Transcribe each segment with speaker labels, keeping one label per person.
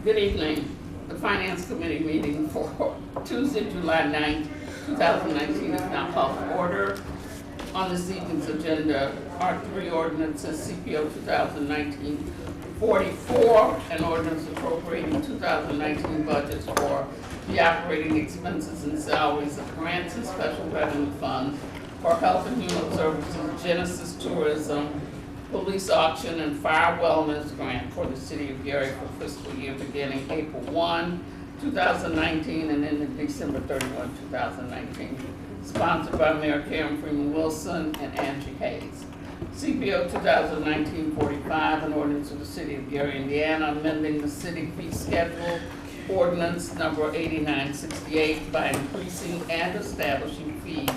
Speaker 1: Good evening. The Finance Committee meeting for Tuesday, July 9th, 2019 is now called to order. On this evening's agenda are three ordinances: CPO 2019-44, an ordinance appropriating 2019 budgets for the operating expenses and salaries of grants and special revenue funds for Health and Human Services, Genesis Tourism, Police Auction, and Fire Wellness Grant for the City of Gary for fiscal year beginning April 1, 2019 and ending December 31, 2019. Sponsored by Mayor Karen Freeman Wilson and Angie Hayes. CPO 2019-45, an ordinance of the City of Gary, Indiana, amending the city fee schedule ordinance number 8968 by increasing and establishing fees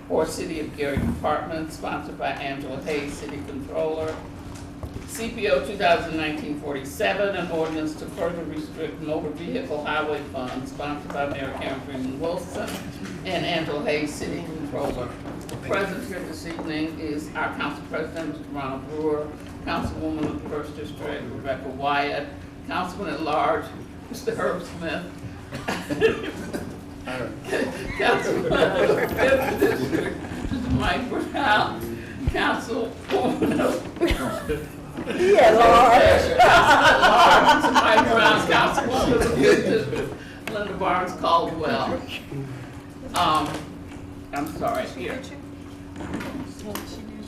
Speaker 1: for City of Gary department, sponsored by Angela Hayes, City Controller. CPO 2019-47, an ordinance to further restrict motor vehicle highway funds, sponsored by Mayor Karen Freeman Wilson and Angela Hayes, City Controller. Present here this evening is our Council President, Mr. Ronald Brewer, Councilwoman of the First District, Rebecca Wyatt, Councilman at Large, Mr. Herb Smith, Councilman of the Fifth District, Mr. Mike Brown, Councilwoman of Mr. Mike Brown, Councilwoman of the Fifth District, Linda Barnes Caldwell. I'm sorry, here.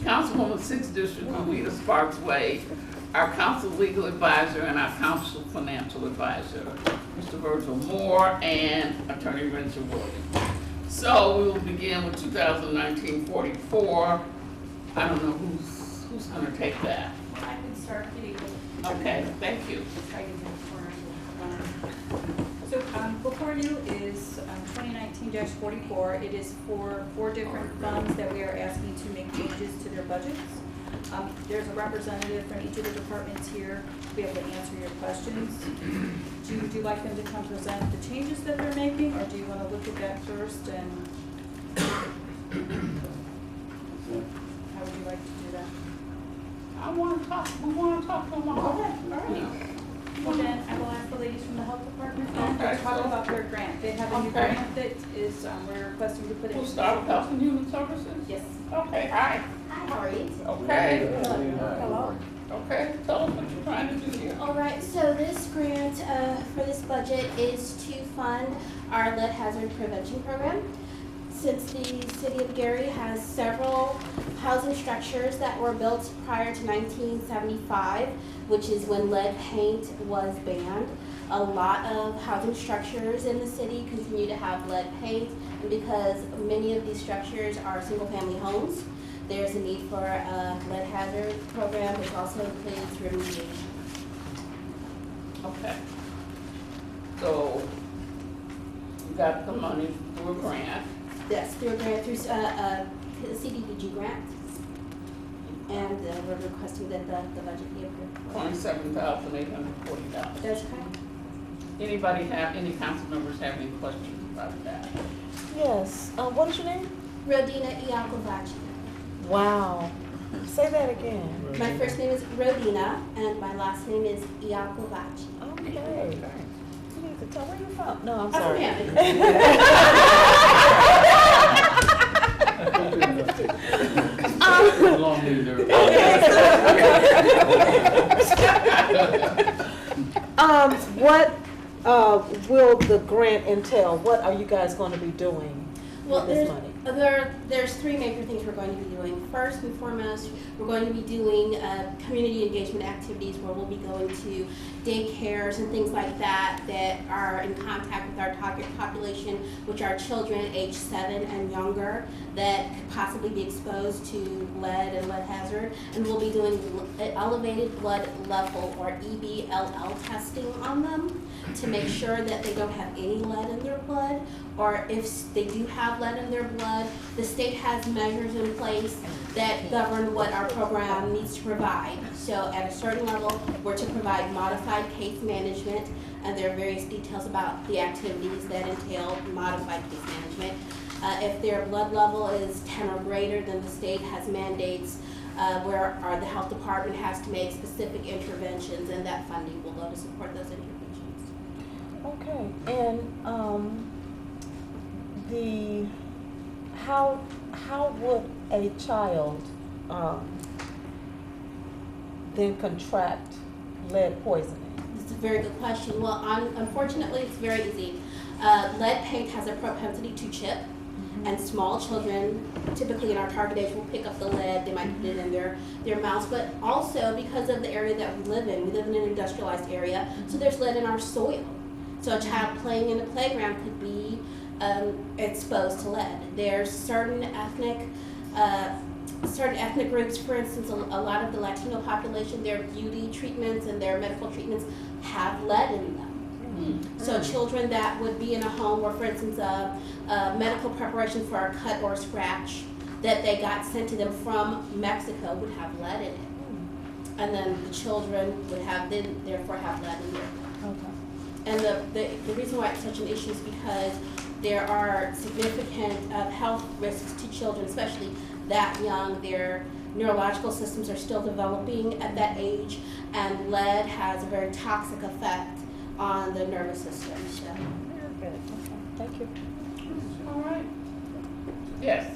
Speaker 1: Councilwoman 6th District, Louisa Sparks Wade, our council legal advisor and our council financial advisor, Mr. Virgil Moore, and Attorney Richard Williams. So we will begin with 2019-44. I don't know who's going to take that.
Speaker 2: I can start.
Speaker 1: Okay, thank you.
Speaker 2: So before you is 2019-44. It is for 4 different funds that we are asking to make changes to their budgets. There's a representative from each of the departments here to be able to answer your questions. Would you like them to come present the changes that they're making, or do you want to look at that first? And how would you like to do that?
Speaker 1: We want to talk to them all.
Speaker 2: Okay, all right. Well, then I will ask the ladies from the health department then to talk about their grant. They have a new grant that is, we're requesting to put it.
Speaker 1: We'll start with Health and Human Services?
Speaker 2: Yes.
Speaker 1: Okay, hi.
Speaker 3: Hi, how are you?
Speaker 1: Okay.
Speaker 3: Hello.
Speaker 1: Okay, tell us what you're trying to do here.
Speaker 3: All right, so this grant for this budget is to fund our lead hazard prevention program. Since the City of Gary has several housing structures that were built prior to 1975, which is when lead paint was banned, a lot of housing structures in the city continue to have lead paint, and because many of these structures are single-family homes, there's a need for a lead hazard program, which also includes remediation.
Speaker 1: Okay. So, you got the money through a grant.
Speaker 3: Yes, through a grant, through the CDBG grant, and we're requesting that the budget be approved.
Speaker 1: $27,840.
Speaker 3: That's correct.
Speaker 1: Anybody have, any council members have any questions about that?
Speaker 4: Yes. What is your name?
Speaker 3: Rodina Iacovaci.
Speaker 4: Wow. Say that again.
Speaker 3: My first name is Rodina, and my last name is Iacovaci.
Speaker 4: Okay. You need to tell where you're from. No, I'm
Speaker 3: I'm from
Speaker 4: sorry.
Speaker 3: Hampton.
Speaker 4: What will the grant entail? What are you guys going to be doing with this money?
Speaker 3: There's 3 major things we're going to be doing. First and foremost, we're going to be doing community engagement activities where we'll be going to daycares and things like that that are in contact with our target population, which are children aged 7 and younger that could possibly be exposed to lead and lead hazard. And we'll be doing elevated blood level, or EBLL, testing on them to make sure that they don't have any lead in their blood, or if they do have lead in their blood, the state has measures in place that govern what our program needs to provide. So at a certain level, we're to provide modified case management, and there are various details about the activities that entail modified case management. If their blood level is 10 or greater, then the state has mandates where the health department has to make specific interventions, and that funding will go to support those interventions.
Speaker 4: Okay, and, how would a child, then contract lead poisoning?
Speaker 3: It's a very good question. Well, unfortunately, it's very easy. Lead paint has a propensity to chip, and small children, typically in our target age, will pick up the lead. They might put it in their mouths, but also because of the area that we live in an industrialized area, so there's lead in our soil. So a child playing in the playground could be exposed to lead. There's certain ethnic groups, for instance, a lot of the Latino population, their beauty treatments and their medical treatments have lead in them. So children that would be in a home where, for instance, a medical preparation for a cut or a scratch that they got sent to them from Mexico would have lead in it. And then the children would therefore have lead in there.
Speaker 4: Okay.
Speaker 3: And the reason why it's such an issue is because there are significant health risks to children, especially that young. Their neurological systems are still developing at that age, and lead has a very toxic effect on the nervous system. So.
Speaker 4: Very good, okay, thank you.
Speaker 1: All right. Yes.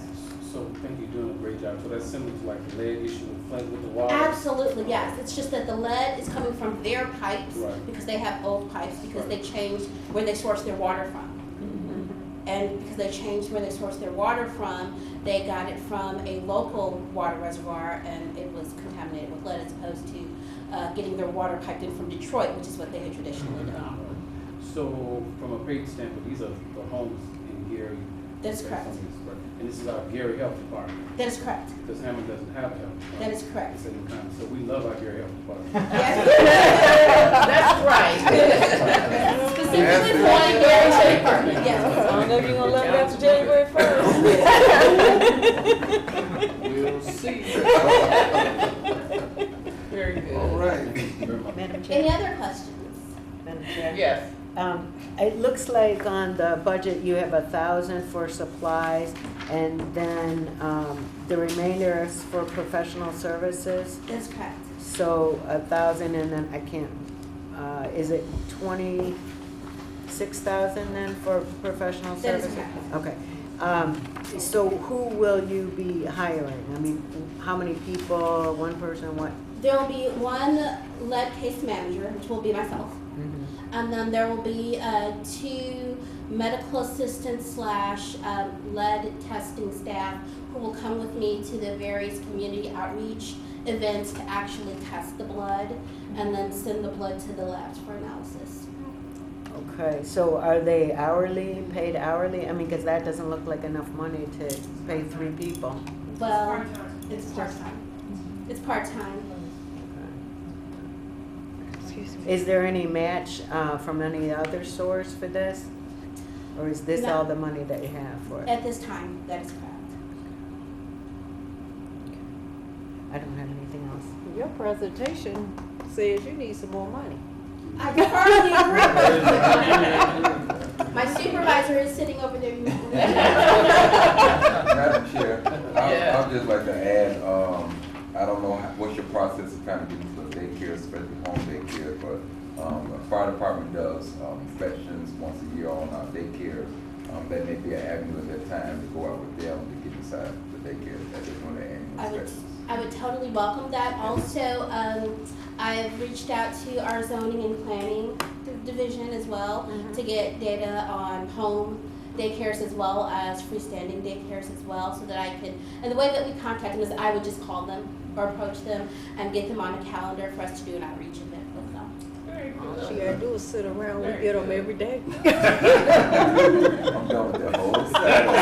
Speaker 5: So I think you're doing a great job. So that's similar to like the lead issue with the water?
Speaker 3: Absolutely, yes. It's just that the lead is coming from their pipes,
Speaker 5: Right.
Speaker 3: because they have old pipes, because
Speaker 5: Right.
Speaker 3: they changed where they source their water from. And because they changed where they source their water from, they got it from a local water reservoir, and it was contaminated with lead, as opposed to getting their water piped in from Detroit, which is what they had traditionally done.
Speaker 5: So from a paid standpoint, these are the homes in Gary.
Speaker 3: That is correct.
Speaker 5: And this is our Gary Health Department,
Speaker 3: That is correct.
Speaker 5: because Hammond doesn't have a health department.
Speaker 3: That is correct.
Speaker 5: It's in the county. So we love our Gary Health Department.
Speaker 1: That's right.
Speaker 3: Specifically for the Gary Health Department, yes.
Speaker 4: I don't know if you're gonna let it after January 1st.
Speaker 1: We'll see. Very good.
Speaker 6: All right.
Speaker 7: Madam
Speaker 3: Any
Speaker 7: Chair.
Speaker 3: other questions?
Speaker 7: Madam Chair.
Speaker 1: Yes.
Speaker 7: It looks like on the budget you have 1,000 for supplies, and then the remainder is for professional services.
Speaker 3: That is correct.
Speaker 7: So 1,000, and then I can't. Is it 26,000 then for professional
Speaker 3: That is
Speaker 7: services?
Speaker 3: correct.
Speaker 7: Okay. So who will you be hiring? I mean, how many people? One person? What?
Speaker 3: There will be one lead case manager, which will be myself. And then there will be 2 medical assistants / lead testing staff who will come with me to the various community outreach events to actually test the blood and then send the blood to the labs for analysis.
Speaker 7: Okay, so are they hourly, paid hourly? I mean, because that doesn't look like enough money to pay 3 people.
Speaker 3: Well, it's part-time. It's part-time.
Speaker 7: Is there any match from any other source for this? Or is this
Speaker 3: No.
Speaker 7: all the money that you have for it?
Speaker 3: At this time, that is correct.
Speaker 7: I don't have anything else.
Speaker 4: Your presentation says you need some more money.
Speaker 3: I firmly agree with you. My supervisor is sitting over there.
Speaker 6: Madam Chair,
Speaker 1: Yeah.
Speaker 6: I'd just like to add, I don't know what's your process of kind of getting to the daycare, especially home daycare, but the fire department does inspections once a year on our daycare. That may be an avenue at that time to go out with them to get inside the daycare as they're doing their annual inspections.
Speaker 3: I would totally welcome that. Also, I've reached out to our zoning and planning division as well to get data on home daycares as well as freestanding daycares as well, so that I could, and the way that we contact them is I would just call them or approach them and get them on a calendar for us to do an outreach event with them.
Speaker 1: Very
Speaker 4: All she
Speaker 1: good.
Speaker 4: gotta do is sit around, we get them every day.
Speaker 6: I'm done with that whole Saturday.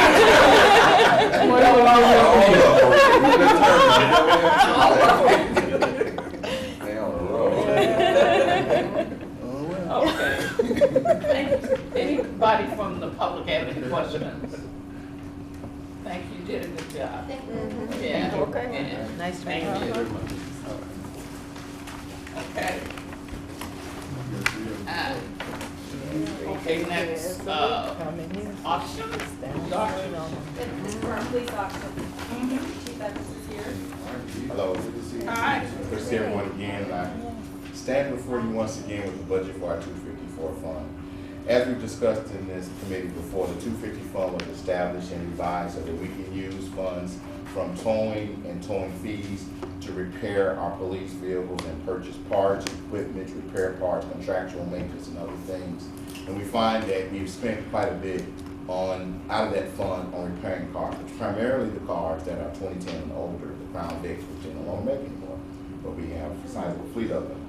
Speaker 6: Stay on the road.
Speaker 1: Okay. Anybody from the public have any questions? Thank you, you did a good job.
Speaker 3: Thank you.
Speaker 1: Yeah.
Speaker 4: Okay.
Speaker 1: Yeah.
Speaker 7: Nice to
Speaker 1: Thank
Speaker 7: meet you.
Speaker 1: you. Okay. Okay, next, auction? The auction.
Speaker 2: It's for our police auction. Chief Evans is here.
Speaker 8: Hello, good to see you.
Speaker 1: Hi.
Speaker 8: Good to see everyone again. I stand before you once again with the budget for our 254 fund. As we discussed in this committee before, the 250 fund was established and revised so that we can use funds from towing and towing fees to repair our police vehicles and purchase parts, equipment, repair parts, contractual maintenance, and other things. And we find that we've spent quite a bit out of that fund on repairing cars, which primarily the cars that are 2010 and older, the Crown Vics, which they no longer make anymore, but we have a sizable fleet of them.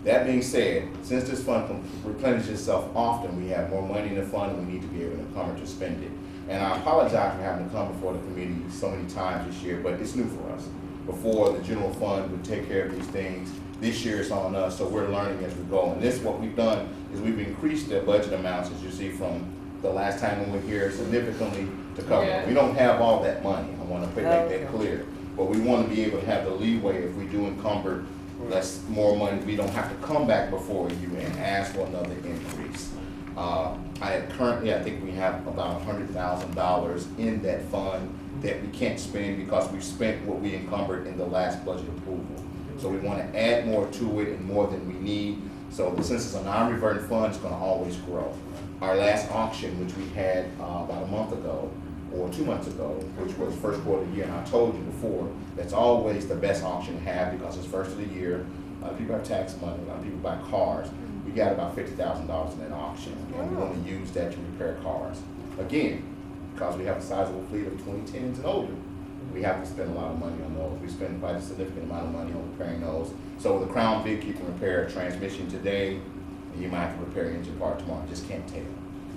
Speaker 8: That being said, since this fund replenishes itself often, we have more money in the fund and we need to be able to come to spend it. And I apologize for having to come before the committee so many times this year, but it's new for us. Before, the general fund would take care of these things. This year it's on us, so we're learning as we go. And this, what we've done is we've increased the budget amounts, as you see from the last time when we were here, significantly to cover it.
Speaker 1: Yeah.
Speaker 8: We don't have all that money, I want to make that clear. But we want to be able to have the leeway if we do encumber less, more money, we don't have to come back before you and ask for another increase. I think we have about $100,000 in that fund that we can't spend because we spent what we encumbered in the last budget approval. So we want to add more to it and more than we need. So since it's a non-reverting fund, it's going to always grow. Our last auction, which we had about a month ago, or 2 months ago, which was first quarter of the year, and I told you before, that's always the best auction to have because it's first of the year. A lot of people have tax money, a lot of people buy cars. We got about $50,000 in that auction, and we want to use that to repair cars. Again, because we have a sizable fleet of 2010s and older, we have to spend a lot of money on those. We spend quite a significant amount of money on repairing those. So the Crown Vic, you can repair a transmission today, and you might have to repair an engine part tomorrow. Just can't tell.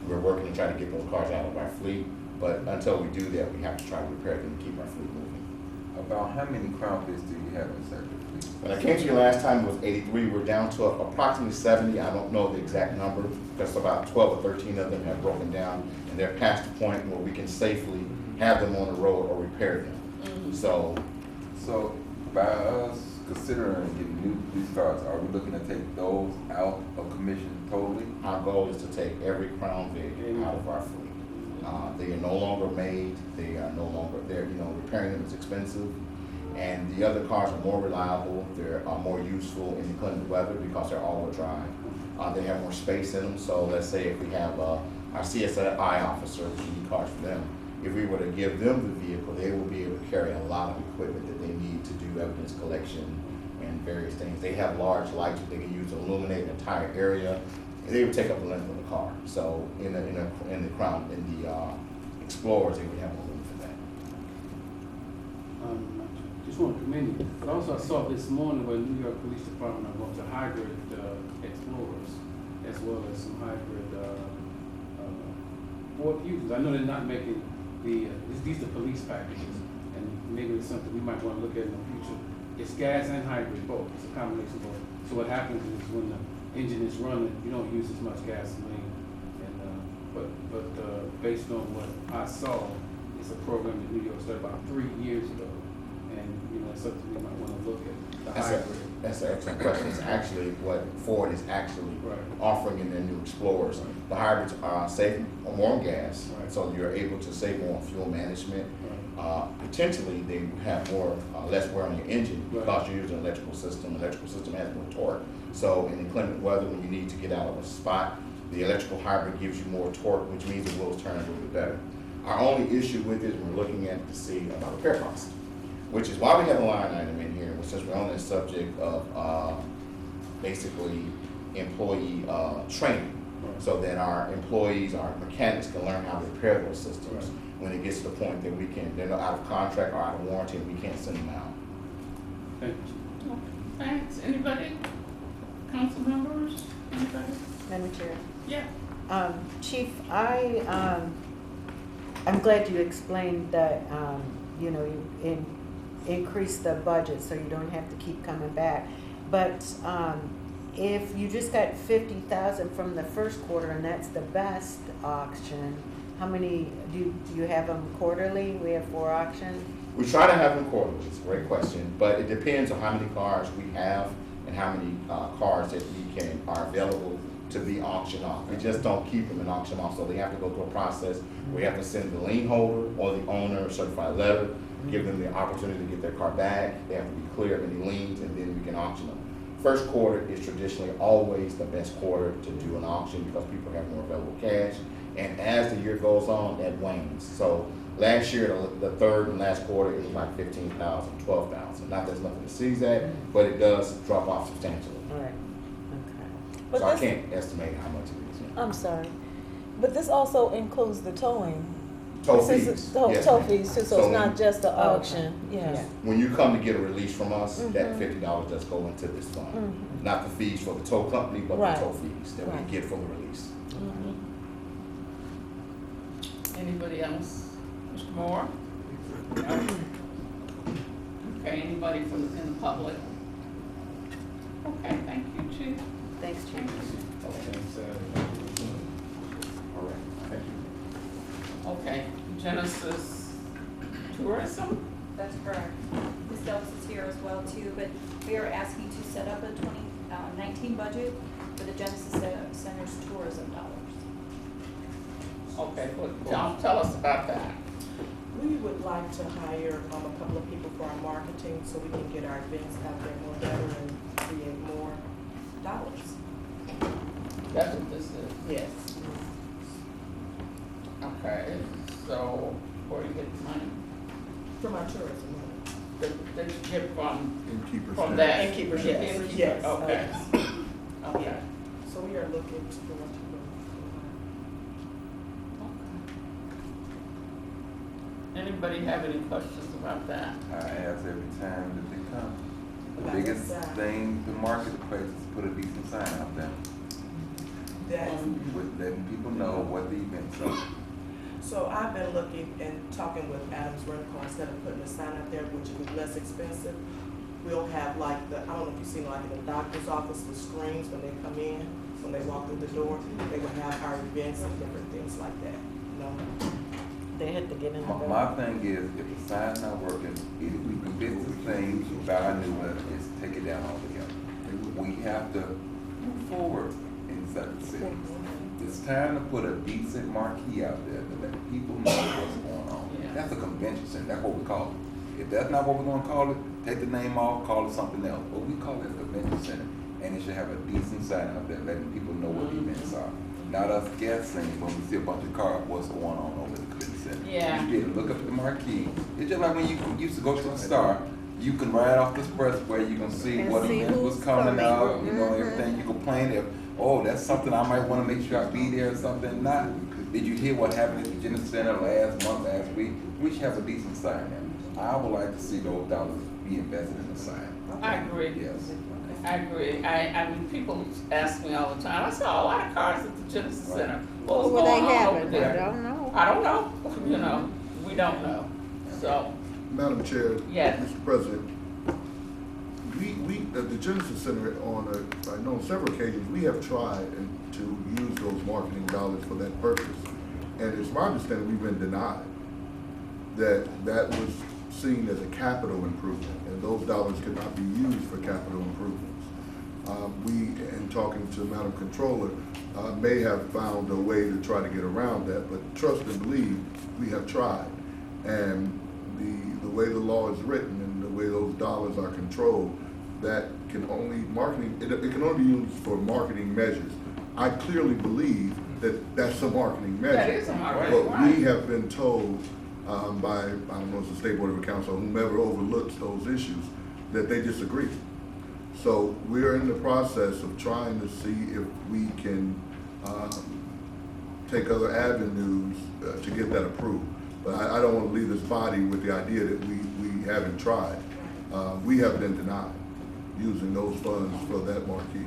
Speaker 8: We're working to try to get those cars out of our fleet, but until we do that, we have to try to repair them to keep our fleet moving.
Speaker 6: About how many Crown Vics do you have in circuit, please?
Speaker 8: When I came to you last time, it was 83. We're down to approximately 70. I don't know the exact number, because about 12 or 13 of them have broken down, and they're past the point where we can safely have them on the road or repair them. So
Speaker 6: by us considering getting new police cars, are we looking to take those out of commission totally?
Speaker 8: our goal is to take every Crown Vic out of our fleet. They are no longer made. They are no longer there. Repairing them is expensive. And the other cars are more reliable. They're more useful in inclement weather because they're all-wheel drive. They have more space in them. So let's say if we have our CSI officer, we need cars for them. If we were to give them the vehicle, they will be able to carry a lot of equipment that they need to do evidence collection and various things. They have large lights that they can use to illuminate an entire area. And they would take up the length of the car. So in the Explorers, they would have more room for that.
Speaker 5: Just want to commend you. But also I saw this morning where New York Police Department are going to hybrid Explorers as well as some hybrid Ford Fusions. I know they're not making these are police packages, and maybe it's something we might want to look at in the future. It's gas and hybrid both. It's a combination of both. So what happens is when the engine is running, you don't use as much gasoline. But based on what I saw, it's a program that New York started about 3 years ago, and it's something we might want to look at. The hybrid.
Speaker 8: That's an excellent question. It's actually what Ford is actually offering in their new Explorers. The hybrids are safe, more on gas, so you're able to save more on fuel management. Potentially, they have less wear on your engine because you're using an electrical system. The electrical system has more torque. So in inclement weather, when you need to get out of a spot, the electrical hybrid gives you more torque, which means the wheels turn a little bit better. Our only issue with it is we're looking at to see about repair costs, which is why we have a line item in here, since we're on the subject of basically employee training, so that our employees, our mechanics can learn how to repair those systems when it gets to the point that they're not out of contract or out of warranty and we can't send them out.
Speaker 5: Thank you.
Speaker 1: Thanks. Anybody? Council members? Anybody?
Speaker 7: Madam Chair.
Speaker 1: Yeah.
Speaker 7: Chief, I'm glad you explained that, you increase the budget so you don't have to keep coming back. But if you just got 50,000 from the first quarter and that's the best auction, how many, do you have them quarterly? We have 4 auctions.
Speaker 8: We try to have them quarterly. It's a great question, but it depends on how many cars we have and how many cars that are available to be auctioned off. We just don't keep them in auction off, so they have to go through a process. We have to send the lien holder or the owner a certified letter, give them the opportunity to get their car back. They have to be clear of any liens, and then we can auction them. first quarter is traditionally always the best quarter to do an auction because people have more available cash. And as the year goes on, that wanes. So last year, the third and last quarter, it was like 15,000, 12,000. Not there's nothing to seize at, but it does drop off substantially.
Speaker 4: All right, okay.
Speaker 7: But
Speaker 8: So I
Speaker 7: this-
Speaker 8: can't estimate how much it is.
Speaker 4: I'm sorry, but this also includes the towing.
Speaker 8: Tow
Speaker 4: This is-
Speaker 8: fees.
Speaker 4: Tow
Speaker 8: Yes,
Speaker 4: tow
Speaker 8: ma'am.
Speaker 4: fees too, so
Speaker 8: So
Speaker 4: it's
Speaker 8: when-
Speaker 4: not just the
Speaker 7: Okay.
Speaker 4: auction, yeah.
Speaker 8: When you come to get a release from us, that
Speaker 4: Mhm.
Speaker 8: $50 does go into this fund.
Speaker 4: Mhm.
Speaker 8: Not the fees for the tow company, but
Speaker 4: Right.
Speaker 8: the tow fees that
Speaker 4: Right.
Speaker 8: we get for the release.
Speaker 4: Mhm.
Speaker 1: Anybody else? Mr. Moore? No? Okay, anybody from in the public? Okay, thank you, Chief.
Speaker 7: Thanks, Chief.
Speaker 5: Okay, all right, thank you.
Speaker 1: Okay, Genesis Tourism?
Speaker 2: That's correct. Ms. Delvis is here as well too, but we are asking to set up a 2019 budget for the Genesis Center's tourism dollars.
Speaker 1: Okay, well, tell us about that.
Speaker 9: We would like to hire a couple of people for our marketing so we can get our events out there more better and create more dollars.
Speaker 1: That's what this is.
Speaker 9: Yes.
Speaker 1: Okay, so where do you get the money?
Speaker 9: From our tourism money.
Speaker 1: That you get from
Speaker 10: Innkeepers.
Speaker 1: that?
Speaker 9: Innkeepers,
Speaker 1: Yeah,
Speaker 9: yes,
Speaker 1: innkeepers,
Speaker 9: yes.
Speaker 1: Okay. Okay.
Speaker 9: So we are looking to go into
Speaker 1: Anybody have any questions about that?
Speaker 6: I ask every time that they come. The
Speaker 9: About
Speaker 6: biggest
Speaker 9: the sign.
Speaker 6: thing to market the place is put a decent sign out there,
Speaker 9: that.
Speaker 6: with letting people know what the events are.
Speaker 9: So I've been looking and talking with Adams Vertical, instead of putting a sign out there, which would be less expensive, we'll have like the, I don't know if you've seen like in the doctor's office, the screens when they come in, when they walk through the door, they would have our events and different things like that, you know?
Speaker 7: They had to get in the building.
Speaker 6: My thing is, if the sign's not working, either we can fix the thing, buy a new one, is take it down altogether. We have to move forward in certain cities. It's time to put a decent marquee out there to let people know what's going on.
Speaker 1: Yeah.
Speaker 6: That's a convention center, that's what we call it. If that's not what we're gonna call it, take the name off, call it something else. But we call it a convention center, and it should have a decent sign out there letting people know what the events are. Not us guessing when we see a bunch of cars, what's going on over the convention center.
Speaker 1: Yeah.
Speaker 6: You get to look up at the marquee. It's just like when you used to go to the Star, you can ride off the expressway, you can see
Speaker 7: And
Speaker 6: what
Speaker 7: see
Speaker 6: event was
Speaker 7: who's
Speaker 6: coming
Speaker 7: coming.
Speaker 6: out, you know, everything. You can plan if, oh, that's something I might wanna make sure I be there or something. Not, did you hear what happened at the Genesis Center last month, last week? We should have a decent sign there. I would like to see those dollars be invested in the sign.
Speaker 1: I agree.
Speaker 6: Yes.
Speaker 1: I agree. I mean, people ask me all the time, I saw a lot of cars at the Genesis Center. What's
Speaker 7: What they
Speaker 1: going on over
Speaker 7: having?
Speaker 1: there?
Speaker 7: I don't know.
Speaker 1: I don't know, you know, we don't know. So,
Speaker 10: Madam Chair.
Speaker 1: Yes.
Speaker 10: Mr. President, we, at the Genesis Center I know on several occasions, we have tried to use those marketing dollars for that purpose. And it's my understanding we've been denied. That was seen as a capital improvement, and those dollars could not be used for capital improvements. We, in talking to Madam Controller, may have found a way to try to get around that, but trust and believe, we have tried. And the way the law is written and the way those dollars are controlled, that can only it can only be used for marketing measures. I clearly believe that that's a marketing measure.
Speaker 1: That is a marketing,
Speaker 10: But
Speaker 1: right.
Speaker 10: we have been told by, I don't know, it's the State Board of Accounts or whomever overlooks those issues, that they disagree. So we're in the process of trying to see if we can take other avenues to get that approved. But I don't want to leave this body with the idea that we haven't tried. We have been denied using those funds for that marquee.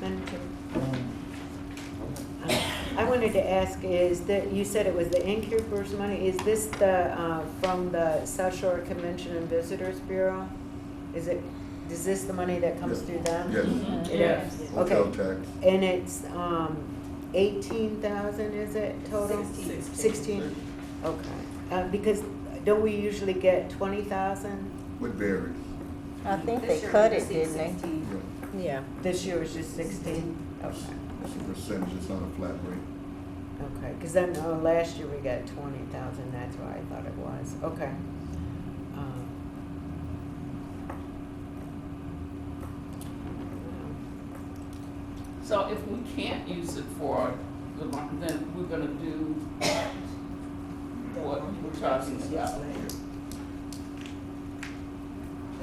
Speaker 7: Madam Chair. I wanted to ask, is that, you said it was the innkeepers' money, is this the, from the South Shore Convention and Visitors Bureau? Is this the money that comes
Speaker 10: Yes.
Speaker 7: through them?
Speaker 10: Yes,
Speaker 7: It
Speaker 1: Yes.
Speaker 7: is?
Speaker 10: hotel
Speaker 7: Okay,
Speaker 10: tax.
Speaker 7: and it's, 18,000, is it total?
Speaker 9: 16.
Speaker 7: 16? Okay, because don't we usually get 20,000?
Speaker 10: With varies.
Speaker 4: I think
Speaker 2: This
Speaker 4: they
Speaker 2: year
Speaker 4: cut
Speaker 2: we
Speaker 4: it,
Speaker 2: received
Speaker 4: didn't
Speaker 2: 16.
Speaker 10: Yeah.
Speaker 4: they? Yeah.
Speaker 7: This year was just 16? Okay.
Speaker 10: It's a percentage, it's not a flat rate.
Speaker 7: Okay, because I know last year we got 20,000, that's why I thought it was, okay.
Speaker 1: So if we can't use it for the, then we're gonna do what we're talking about.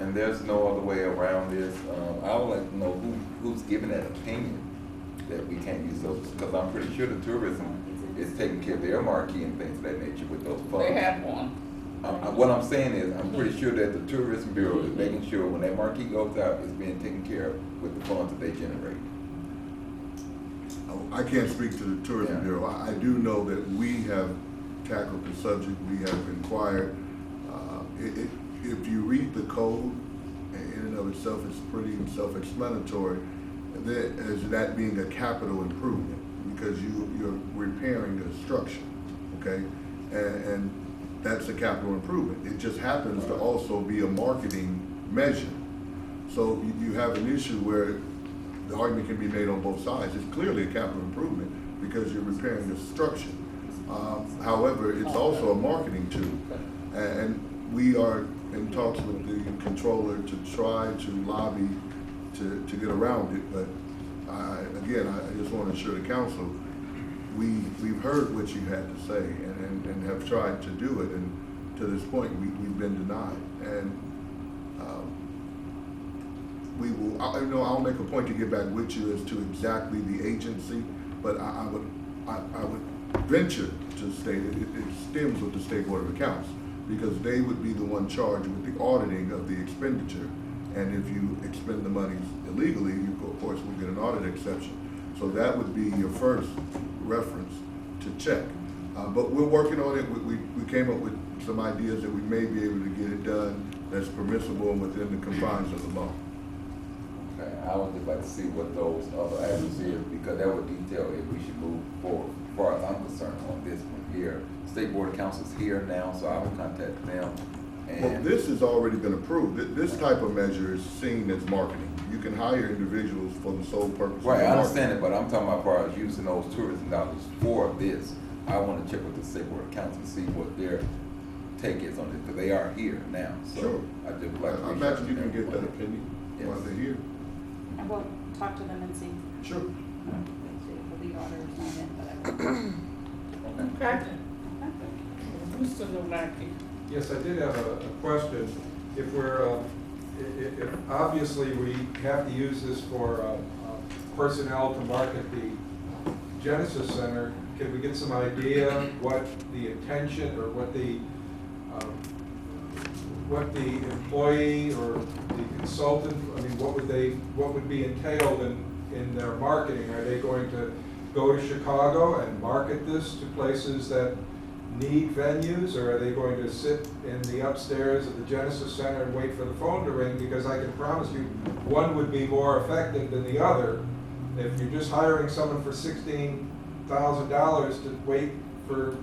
Speaker 6: And there's no other way around this. I would like to know who's giving that opinion that we can't use those, because I'm pretty sure the tourism is taking care of their marquee and things of that nature with those funds.
Speaker 1: They have one.
Speaker 6: What I'm saying is, I'm pretty sure that the Tourism Bureau is making sure when that marquee goes out, it's being taken care of with the funds that they generate.
Speaker 10: I can't speak to the Tourism
Speaker 6: Yeah.
Speaker 10: Bureau. I do know that we have tackled the subject, we have inquired. If you read the code, in and of itself, it's pretty self-explanatory, as that being a capital improvement, because you're repairing a structure, okay? And that's a capital improvement. It just happens to also be a marketing measure. So you have an issue where the argument can be made on both sides. It's clearly a capital improvement because you're repairing the structure. However, it's also a marketing tool. And we are in talks with the controller to try to lobby to get around it. But I just want to assure the council, we've heard what you had to say and have tried to do it. And to this point, we've been denied. And we will, I'll make a point to get back with you as to exactly the agency, but I would venture to state it stems with the State Board of Accounts, because they would be the one charged with the auditing of the expenditure. And if you expend the monies illegally, you of course will get an audit exception. So that would be your first reference to check. But we're working on it. We came up with some ideas that we may be able to get it done that's permissible and within the confines of the law.
Speaker 6: Okay, I would just like to see what those other items is, because that would detail if we should move forward, as far as I'm concerned, on this one here. State Board of Council's here now, so I will contact them.
Speaker 10: Well,
Speaker 6: And
Speaker 10: this has already been approved. This type of measure is seen as marketing. You can hire individuals for the sole purpose of
Speaker 6: right, I
Speaker 10: marketing.
Speaker 6: understand it, but I'm talking about as far as using those tourism dollars for this. I want to check with the State Board of Council to see what their take is on it, because they are here now. So
Speaker 10: Sure.
Speaker 6: I just would like to
Speaker 10: I
Speaker 6: reach out
Speaker 10: imagine
Speaker 6: to
Speaker 10: you can
Speaker 6: them.
Speaker 10: get that opinion while
Speaker 6: Yes.
Speaker 10: they're here.
Speaker 2: I will talk to them and see
Speaker 10: Sure.
Speaker 2: if the auditor's not in, but I will.
Speaker 3: Okay.
Speaker 1: Mr. Novaki.
Speaker 11: Yes, I did have a question. If we're, if obviously we have to use this for personnel to market the Genesis Center, can we get some idea what the intention or what the employee or the consultant, I mean, what would be entailed in their marketing? Are they going to go to Chicago and market this to places that need venues, or are they going to sit in the upstairs of the Genesis Center and wait for the phone to ring? Because I can promise you, one would be more effective than the other. If you're just hiring someone for $16,000 to wait for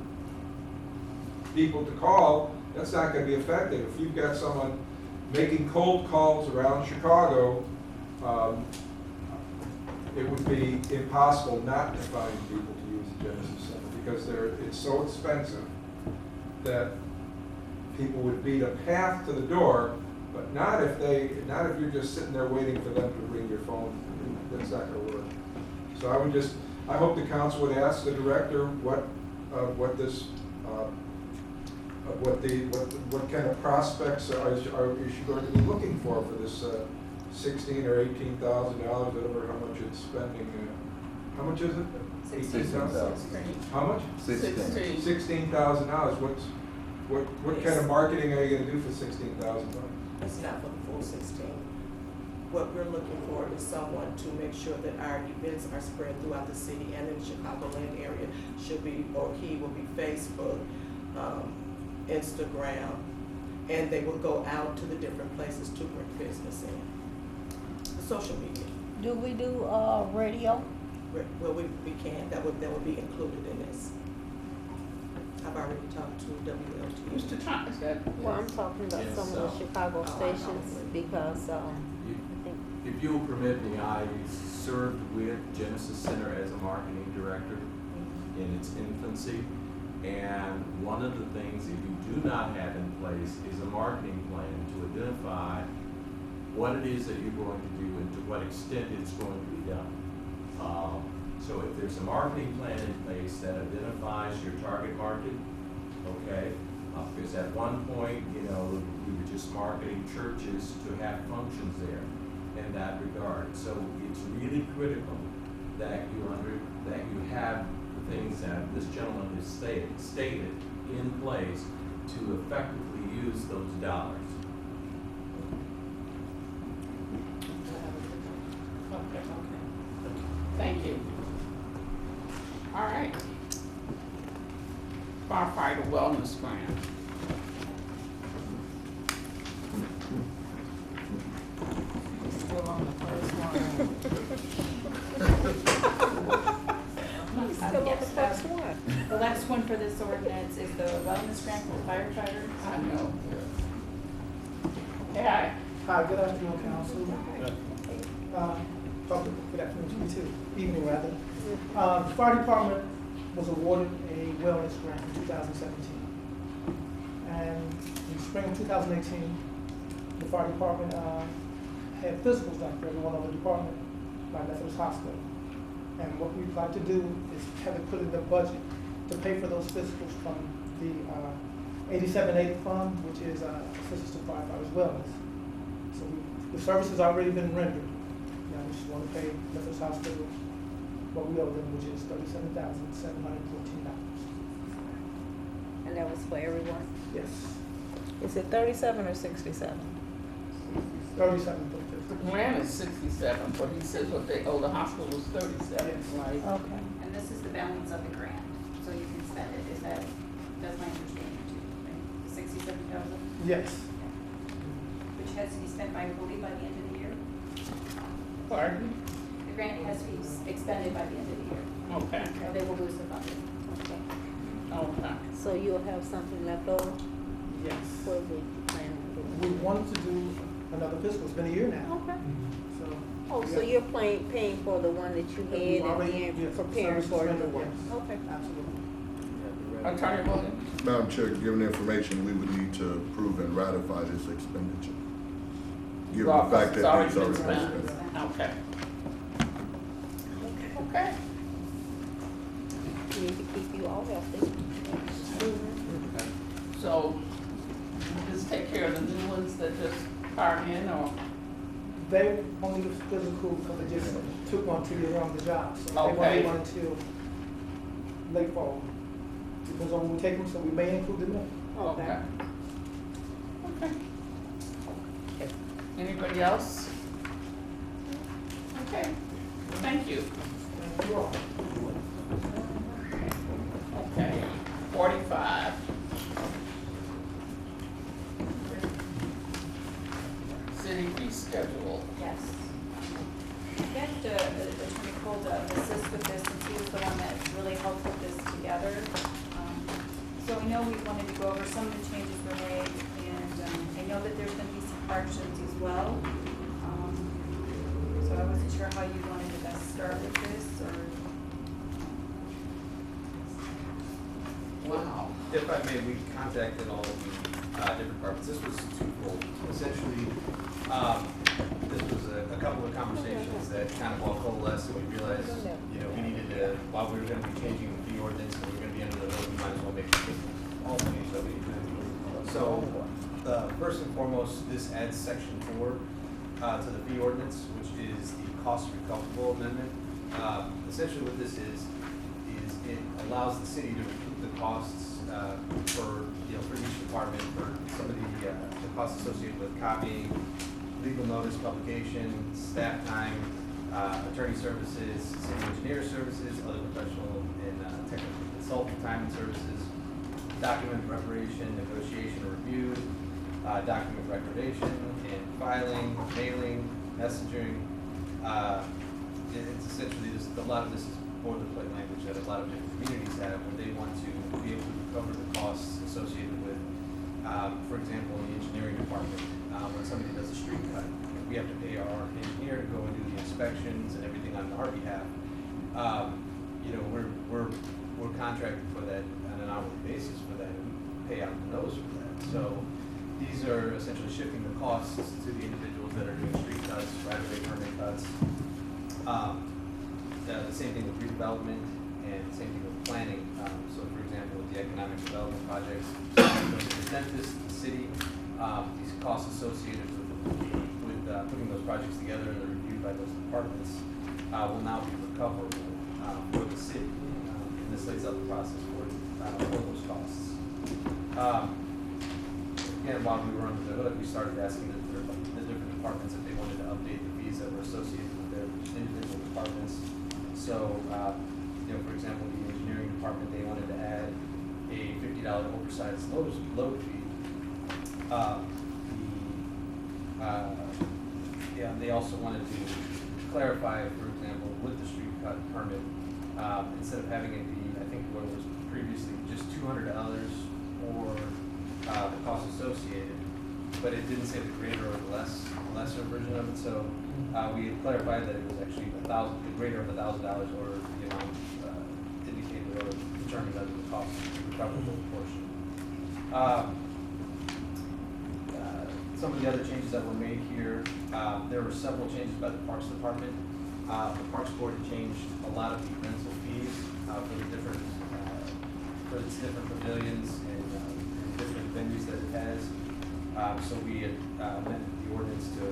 Speaker 11: people to call, that's not going to be effective. If you've got someone making cold calls around Chicago, it would be impossible not to find people to use the Genesis Center, because it's so expensive that people would beat a path to the door, but not if you're just sitting there waiting for them to ring your phone. That's not going to work. So I hope the council would ask the director what kind of prospects is she going to be looking for this $16,000 or $18,000, whatever how much it's spending. How much is it? $18,000. How much?
Speaker 6: 16.
Speaker 11: $16,000. What kind of marketing are you going to do for $16,000?
Speaker 9: It's not for the full 16. What we're looking for is someone to make sure that our events are spread throughout the city and in the Chicagoland area. He will be Facebook, Instagram, and they will go out to the different places to bring business in. Social media.
Speaker 12: Do we do radio?
Speaker 9: Well, we can. That would be included in this. I've already talked to WLT.
Speaker 1: Mr. Thomas,
Speaker 12: Well, I'm talking about
Speaker 13: Yes,
Speaker 12: some of the Chicago
Speaker 9: I know.
Speaker 12: stations because I think
Speaker 13: If you'll permit me, I served with Genesis Center as a marketing director in its infancy. And one of the things that you do not have in place is a marketing plan to identify what it is that you're going to do and to what extent it's going to be done. So if there's a marketing plan in place that identifies your target market, okay? Because at one point, you know, we were just marketing churches to have functions there in that regard. So it's really critical that you have the things that this gentleman has stated in place to effectively use those dollars.
Speaker 1: Okay. Thank you. All right. Firefighter wellness grant.
Speaker 12: Still on the first one. Still on the
Speaker 2: Yes,
Speaker 12: first one.
Speaker 2: The last one for this ordinance is the wellness grant for firefighters.
Speaker 1: I know. Yeah.
Speaker 14: Hi, good afternoon, council. Good afternoon to you too, evening rather. The fire department was awarded a wellness grant in 2017. And in spring of 2018, the fire department had physicals done for everyone of the department by Methodist Hospital. And what we'd like to do is have it put in the budget to pay for those physicals from the 8780 fund, which is Assistance to Firefighters Wellness. So the service has already been rendered. Now we just want to pay Methodist Hospital what we owe them, which is $37,714.
Speaker 12: And that was for everyone?
Speaker 14: Yes,
Speaker 4: Is it 37 or 67?
Speaker 14: 37.
Speaker 1: The grant is 67, but he says what they owe the hospital is 37,
Speaker 14: Yes.
Speaker 1: right?
Speaker 4: Okay.
Speaker 2: And this is the balance of the grant, so you can spend it. That's my understanding too, right? 67,000,
Speaker 14: Yes.
Speaker 2: which has to be spent by, I believe, by the end of the year.
Speaker 1: Pardon?
Speaker 2: The grant has to be expended by the end of the year,
Speaker 1: Okay,
Speaker 2: or they will lose the funding.
Speaker 12: Okay.
Speaker 1: okay.
Speaker 12: So you'll have something left over?
Speaker 14: Yes.
Speaker 12: What we plan on doing?
Speaker 14: We wanted to do another physical. It's been a year now.
Speaker 12: Okay.
Speaker 14: So.
Speaker 12: Oh, so
Speaker 14: yeah.
Speaker 12: you're paying for the one that you
Speaker 14: That we've
Speaker 12: had
Speaker 14: already-
Speaker 12: and then
Speaker 14: yes,
Speaker 12: preparing
Speaker 14: services
Speaker 12: for the
Speaker 14: rendered,
Speaker 12: one?
Speaker 14: yes.
Speaker 12: Okay.
Speaker 14: Absolutely.
Speaker 1: Attorney Williams?
Speaker 10: Madam Chair, given the information, we would need to approve and ratify this expenditure. Given
Speaker 1: Well,
Speaker 10: the fact
Speaker 1: it's
Speaker 10: that
Speaker 1: already
Speaker 10: it's
Speaker 1: been
Speaker 10: already been
Speaker 1: spent.
Speaker 10: spent.
Speaker 1: Okay. Okay.
Speaker 12: We need to keep you all healthy.
Speaker 1: So, just take care of the new ones that just are in, or?
Speaker 14: They only do physical because they just took one to get on the job. So they
Speaker 1: Okay.
Speaker 14: won't run until late fall. Because when we take them, so we may include them in.
Speaker 1: Okay. Okay. Anybody else? Okay, thank you.
Speaker 14: Thank you all.
Speaker 1: Okay, 45. City fee schedule.
Speaker 2: Yes. Get Attorney Cole to assist with this, since he was the one that really helped put this together. So I know we wanted to go over some of the changes were made, and I know that there's gonna be some corrections as well. So I wasn't sure how you wanted to best start with this, or.
Speaker 1: Wow.
Speaker 15: If I may, we contacted all of the different departments. This was twofold. Essentially, this was a couple of conversations that kind of all coalesced, and we realized, you know, we needed to, while we were going to be changing the ordinance and we were going to be under the road, we might as well make all the changes that we need. So, first and foremost, this adds section 4 to the fee ordinance, which is the cost recoverable amendment. Essentially, what this is it allows the city to recoup the costs for each department for some of the costs associated with copying, legal notice publication, staff time, attorney services, city engineer services, other professional and technical consultant time and services, document preparation, negotiation, or review, document recordation and filing, mailing, messaging. It's essentially a lot of this is boilerplate language that a lot of different communities have when they want to be able to recover the costs associated with, for example, in the engineering department, when somebody does a street cut, we have to pay our engineer to go and do the inspections and everything on our behalf. We're contracted for that on an hourly basis for that, and we pay out the nose for that. So these are essentially shifting the costs to the individuals that are doing street cuts, right-of-way permit cuts. the same thing with redevelopment and same thing with planning. So for example, with the economic development projects, we present this to the city, these costs associated with putting those projects together and they're reviewed by those departments will now be recoverable for the city. And this lays out the process for those costs. Again, while we were under the hood, we started asking the different departments if they wanted to update the fees that were associated with their individual departments. So, for example, the engineering department, they wanted to add a $50 oversized load fee. They also wanted to clarify, for example, with the street cut permit, instead of having it be, I think what was previously just $200 or the cost associated, but it didn't say the greater or the lesser version of it. So we had clarified that it was actually the greater of $1,000 or the amount indicated or determined under the cost recoverable portion. Some of the other changes that were made here, there were several changes by the Parks Department. The Parks Board changed a lot of the rental fees for the different for its different pavilions and different venues that it has. So we had amended the ordinance to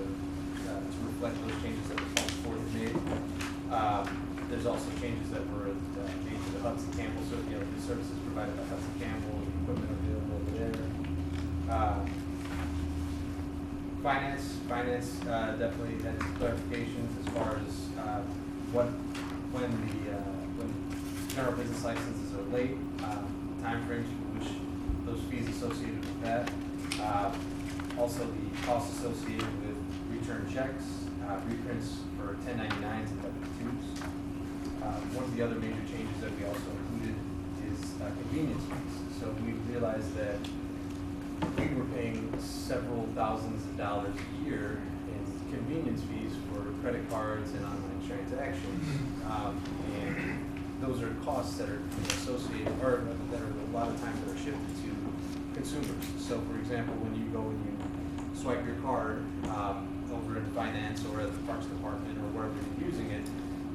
Speaker 15: reflect those changes that the Parks Board had made. There's also changes that were made to the Hudson Campbell, so the services provided by Hudson Campbell, the equipment available over there. Finance definitely had clarifications as far as when general business licenses are late, timeframes for which those fees associated with that. Also the costs associated with return checks, reprints for 1099s and W-2s. One of the other major changes that we also included is convenience fees. So we realized that we were paying several thousands of dollars a year in convenience fees for credit cards and online transactions. And those are costs that are associated, or that are a lot of times that are shifted to consumers. So for example, when you go and you swipe your card over in finance or at the Parks Department or wherever you're using it,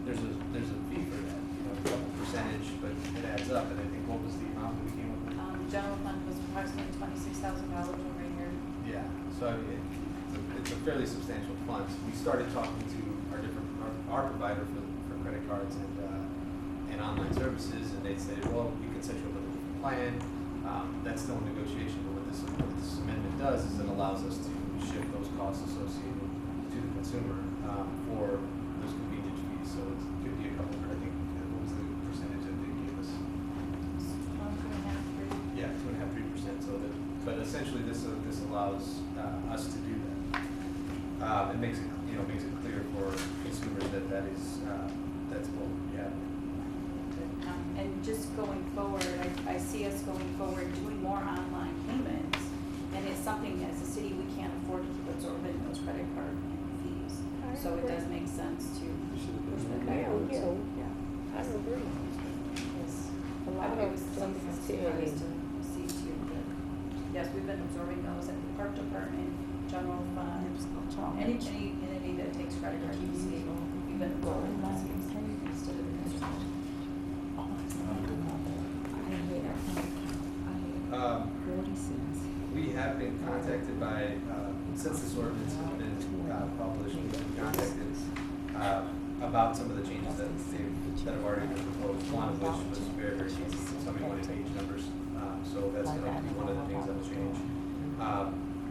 Speaker 15: there's a fee for that, a couple percentage, but it adds up. And I think what was the amount that we came up with?
Speaker 2: General fund was approximately $26,000 over a year.
Speaker 15: Yeah, so I mean, it's a fairly substantial fund. So we started talking to our provider for credit cards and online services, and they said, well, we can set you up with a different plan. That's still in negotiation, but what this amendment does is it allows us to shift those costs associated to the consumer for those convenience fees. So it could be a couple, I think, what was the percentage that they gave us?
Speaker 2: 2.5%, 3%.
Speaker 15: Yeah, 2.5–3%. So that, but essentially this allows us to do that. It makes it clear for consumers that that's what we have.
Speaker 2: And just going forward, I see us going forward doing more online payments, and it's something as a city we can't afford to keep absorbing those credit card fees. So it does make sense to push that back.
Speaker 12: I agree.
Speaker 2: Yes.
Speaker 12: A lot
Speaker 2: It
Speaker 12: of
Speaker 2: was something
Speaker 12: things
Speaker 2: that's surprised
Speaker 12: too.
Speaker 2: to see too. But yes, we've been absorbing those at the park department, general fund, any entity that takes credit card fees, we've been absorbing those instead of the consumer.
Speaker 15: We have been contacted by, since this ordinance has been published, we've been contacted about some of the changes that have already been proposed. One of which was very, very easy. Somebody wanted page numbers, so that's going to be one of the things that will change.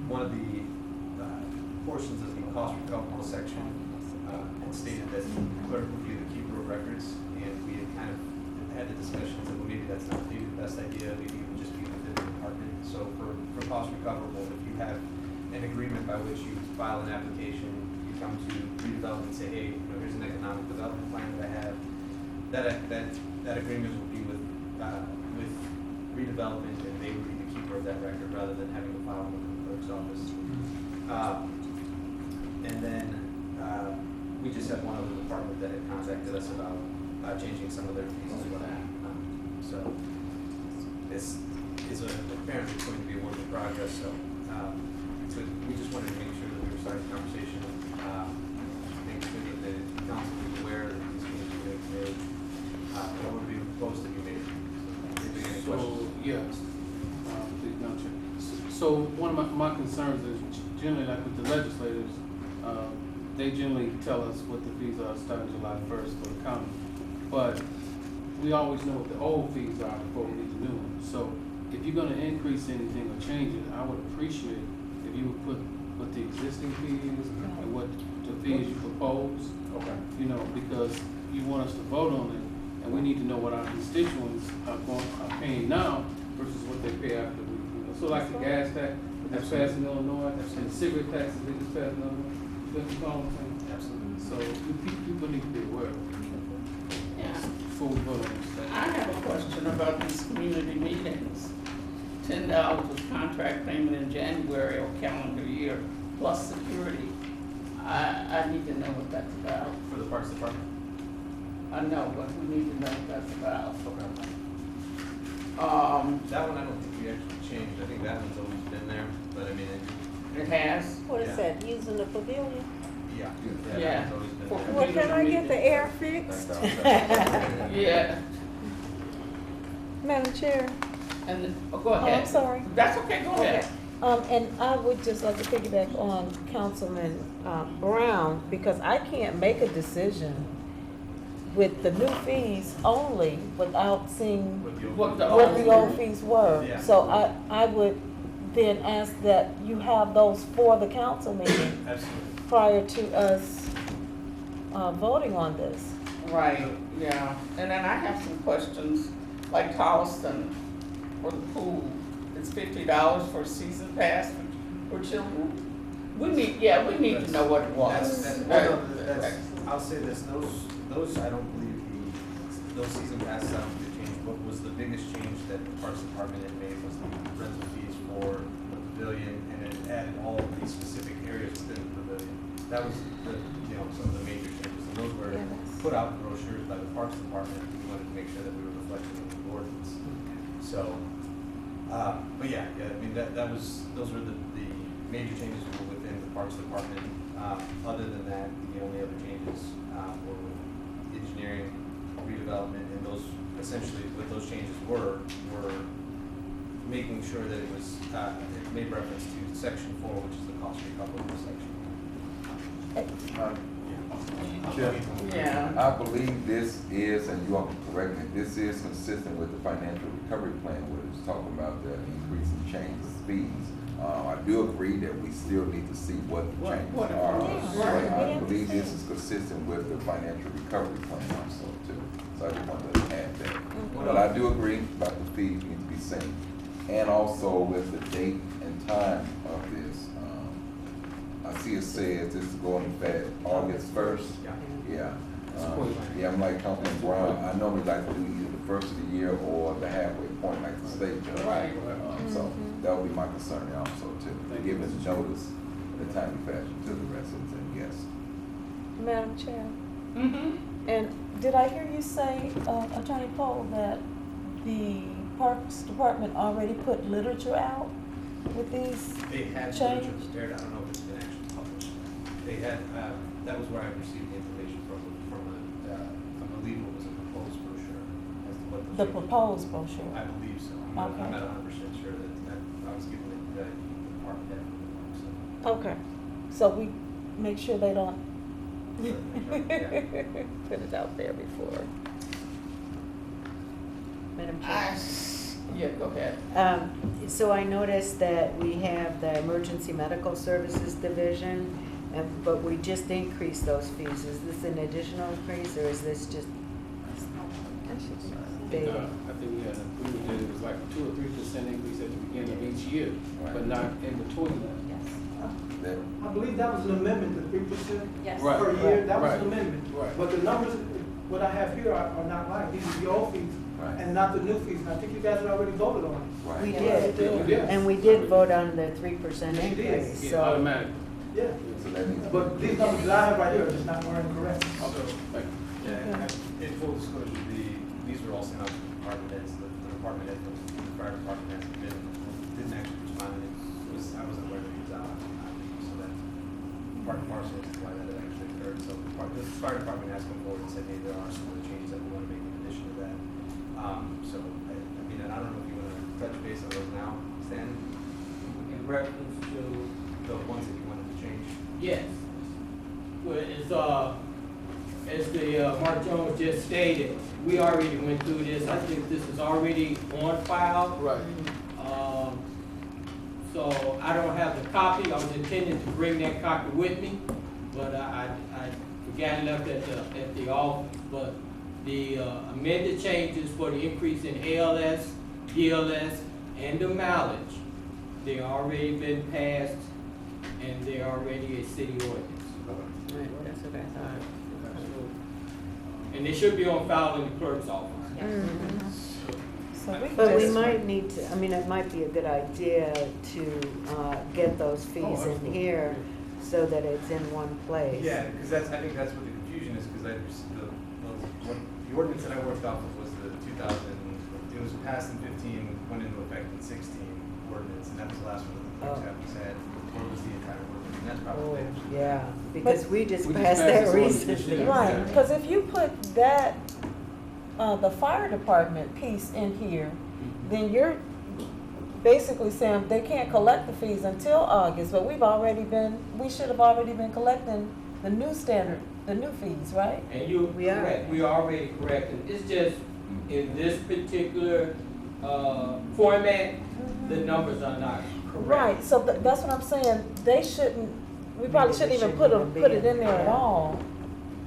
Speaker 15: One of the portions of the cost recoverable section had stated that the clerk would be the keeper of records, and we had kind of had the discussions that maybe that's not maybe the best idea. Maybe it would just be within the department. So for cost recoverable, if you have an agreement by which you file an application, you come to redevelopment and say, hey, here's an economic development plan that I have. That agreement will be with redevelopment, and they would be the keeper of that record rather than having to file with the clerk's office. And then we just had one other department that had contacted us about changing some of their fees as well. So this is apparently going to be a work in progress. So we just wanted to make sure that we were starting the conversation. Make sure that the council is aware that these changes were made
Speaker 5: Yes. Please, Madam Chair. So one of my concerns is generally like with the legislators, they generally tell us what the fees are starting July 1st for the county. But we always know what the old fees are before we need the new ones. So if you're gonna increase anything or change it, I would appreciate if you would put what the existing fees and what the fees you propose.
Speaker 15: Okay.
Speaker 5: You know, because you want us to vote on it, and we need to know what our constituents are paying now versus what they pay after we, you know. So like the gas tax that's passed in Illinois, and the cigarette taxes they just passed in Illinois. You follow what I'm saying?
Speaker 15: Absolutely.
Speaker 5: So people need to be aware of it
Speaker 1: Yeah.
Speaker 5: before we vote on this stuff.
Speaker 1: I have a question about these community meetings. $10 was contract payment in January or calendar year, plus security. I need to know what that's about.
Speaker 15: For the Parks Department?
Speaker 1: I know, but we need to know what that's about.
Speaker 15: Okay. That one I don't think we actually changed. I think that one's always been there, but I mean,
Speaker 1: It has?
Speaker 12: What is
Speaker 15: Yeah.
Speaker 12: that, using the pavilion?
Speaker 15: yeah.
Speaker 1: Yeah.
Speaker 15: That one's always been
Speaker 1: For
Speaker 15: there.
Speaker 12: Well, can I get the air fixed?
Speaker 1: Yeah,
Speaker 12: Madam Chair?
Speaker 1: and, go
Speaker 12: Oh,
Speaker 1: ahead.
Speaker 12: I'm sorry.
Speaker 1: That's okay, go ahead.
Speaker 12: And I would just like to piggyback on Councilman Brown, because I can't make a decision with the new fees only without seeing
Speaker 15: With the
Speaker 1: What the
Speaker 12: what the
Speaker 1: old-
Speaker 12: old fees were.
Speaker 15: Yeah.
Speaker 12: So I would then ask that you have those for the council meeting
Speaker 15: Absolutely.
Speaker 12: prior to us voting on this.
Speaker 1: Right, yeah. And then I have some questions, like Holliston for the pool. It's $50 for a season pass for children. We need to know what it was.
Speaker 15: I'll say this, those, I don't believe those season passes, I don't think they changed. What was the biggest change that the Parks Department had made was the rental fees for the pavilion, and it added all of these specific areas within the pavilion. That was some of the major changes, and those were put out in brochures by the Parks Department. We wanted to make sure that we were reflecting in the ordinance. So, but yeah, I mean, those were the major changes were within the Parks Department. Other than that, the only other changes were with engineering, redevelopment, and those, essentially what those changes were making sure that it was, it made reference to section 4, which is the cost recoverable section.
Speaker 1: Yeah.
Speaker 6: I believe this is, and you all can correct me, this is consistent with the financial recovery plan, where it's talking about the increase in changes fees. I do agree that we still need to see what the changes
Speaker 1: What-
Speaker 6: are.
Speaker 1: right.
Speaker 6: But I believe this is consistent with the financial recovery plan also too. So I just wanted to add that. But I do agree about the fees need to be seen. And also with the date and time of this, I see it says this is going to effect August 1st. Yeah. Yeah, I'm like Councilman Brown. I normally like to do either the first of the year or the halfway point, like the state does.
Speaker 1: Right.
Speaker 6: So that would be my concern also too, to give us notice in a timely fashion to the residents and guests.
Speaker 12: Madam Chair?
Speaker 1: Mm-hmm.
Speaker 12: And did I hear you say, Attorney Poe, that the Parks Department already put literature out with these?
Speaker 15: They had
Speaker 12: Change.
Speaker 15: literature prepared, I don't know if it's been actually published. They had, that was where I received the information from I believe it was a proposed brochure as to what the.
Speaker 12: The proposed brochure?
Speaker 15: I believe so.
Speaker 12: Okay.
Speaker 15: I'm not 100% sure that I was given the department head from the park, so.
Speaker 12: Okay, so we make sure they don't
Speaker 15: Yeah.
Speaker 12: put it out there before.
Speaker 7: Madam Chair.
Speaker 1: Yeah, go ahead.
Speaker 7: So I noticed that we have the Emergency Medical Services Division, but we just increased those fees. Is this an additional increase, or is this just? They-
Speaker 5: I think we had an agreement that it was like 2 or 3% increase at the beginning of each year, but not in between that.
Speaker 6: That,
Speaker 14: I believe that was an amendment to 3%
Speaker 2: Yes.
Speaker 5: Right.
Speaker 14: per year, that was
Speaker 5: Right.
Speaker 14: an amendment.
Speaker 5: Right.
Speaker 14: But the numbers, what I have here are not right, these are the old fees
Speaker 6: Right.
Speaker 14: and not the new fees, and I think you guys had already voted on it.
Speaker 6: right.
Speaker 7: We
Speaker 12: Yeah,
Speaker 7: did,
Speaker 5: we did.
Speaker 7: and we did vote on the 3%
Speaker 14: Yes, you did.
Speaker 7: increase,
Speaker 5: Yeah,
Speaker 7: so.
Speaker 5: automatic.
Speaker 14: Yeah,
Speaker 6: So that needs to be.
Speaker 14: but these numbers that I have right here are just not incorrect.
Speaker 5: Okay, thank you.
Speaker 15: Yeah, and in full disclosure, these were all sent out to the department heads, the department head from the fire department heads didn't actually respond, and I wasn't aware that he was out, so that part and parcel is why that had actually occurred, so the fire department has come forward and said, hey, there are some other changes that we want to make in addition to that. So, I mean, and I don't know if you want to touch base on those now, Stan?
Speaker 16: In reference to,
Speaker 15: The ones that you wanted to change?
Speaker 16: yes. Well, as the Mark Jones just stated, we already went through this. I think this is already on file.
Speaker 5: Right.
Speaker 16: So I don't have the copy. I was intending to bring that copy with me, but I forgot it left at the office. But the amended changes for the increase in ALS, DLS, and the mileage, they already been passed, and they're already a city ordinance.
Speaker 7: Right, that's what I thought.
Speaker 16: And they should be on file in the clerk's office.
Speaker 12: So we
Speaker 7: But we
Speaker 12: just-
Speaker 7: might need to, I mean, it might be a good idea to get those fees in here so that it's in one place.
Speaker 15: Yeah, because I think that's what the confusion is, because the ordinance that I worked off of was the 2000, it was passed in 15, went into effect in 16 ordinance, and that was the last one that the clerk's office had, or was the entire ordinance, and that's probably.
Speaker 7: Oh, yeah, because we just
Speaker 5: We just
Speaker 7: passed
Speaker 5: passed
Speaker 7: that
Speaker 5: this ordinance this
Speaker 7: recently.
Speaker 5: year.
Speaker 12: Right, because if you put that, the fire department piece in here, then you're basically saying they can't collect the fees until August, but we should have already been collecting the new standard, the new fees, right?
Speaker 16: And you
Speaker 7: We are.
Speaker 16: correct, we are already correcting. It's just in this particular format, the numbers are not correct.
Speaker 12: Right, so that's what I'm saying, we probably shouldn't even put it in there at all,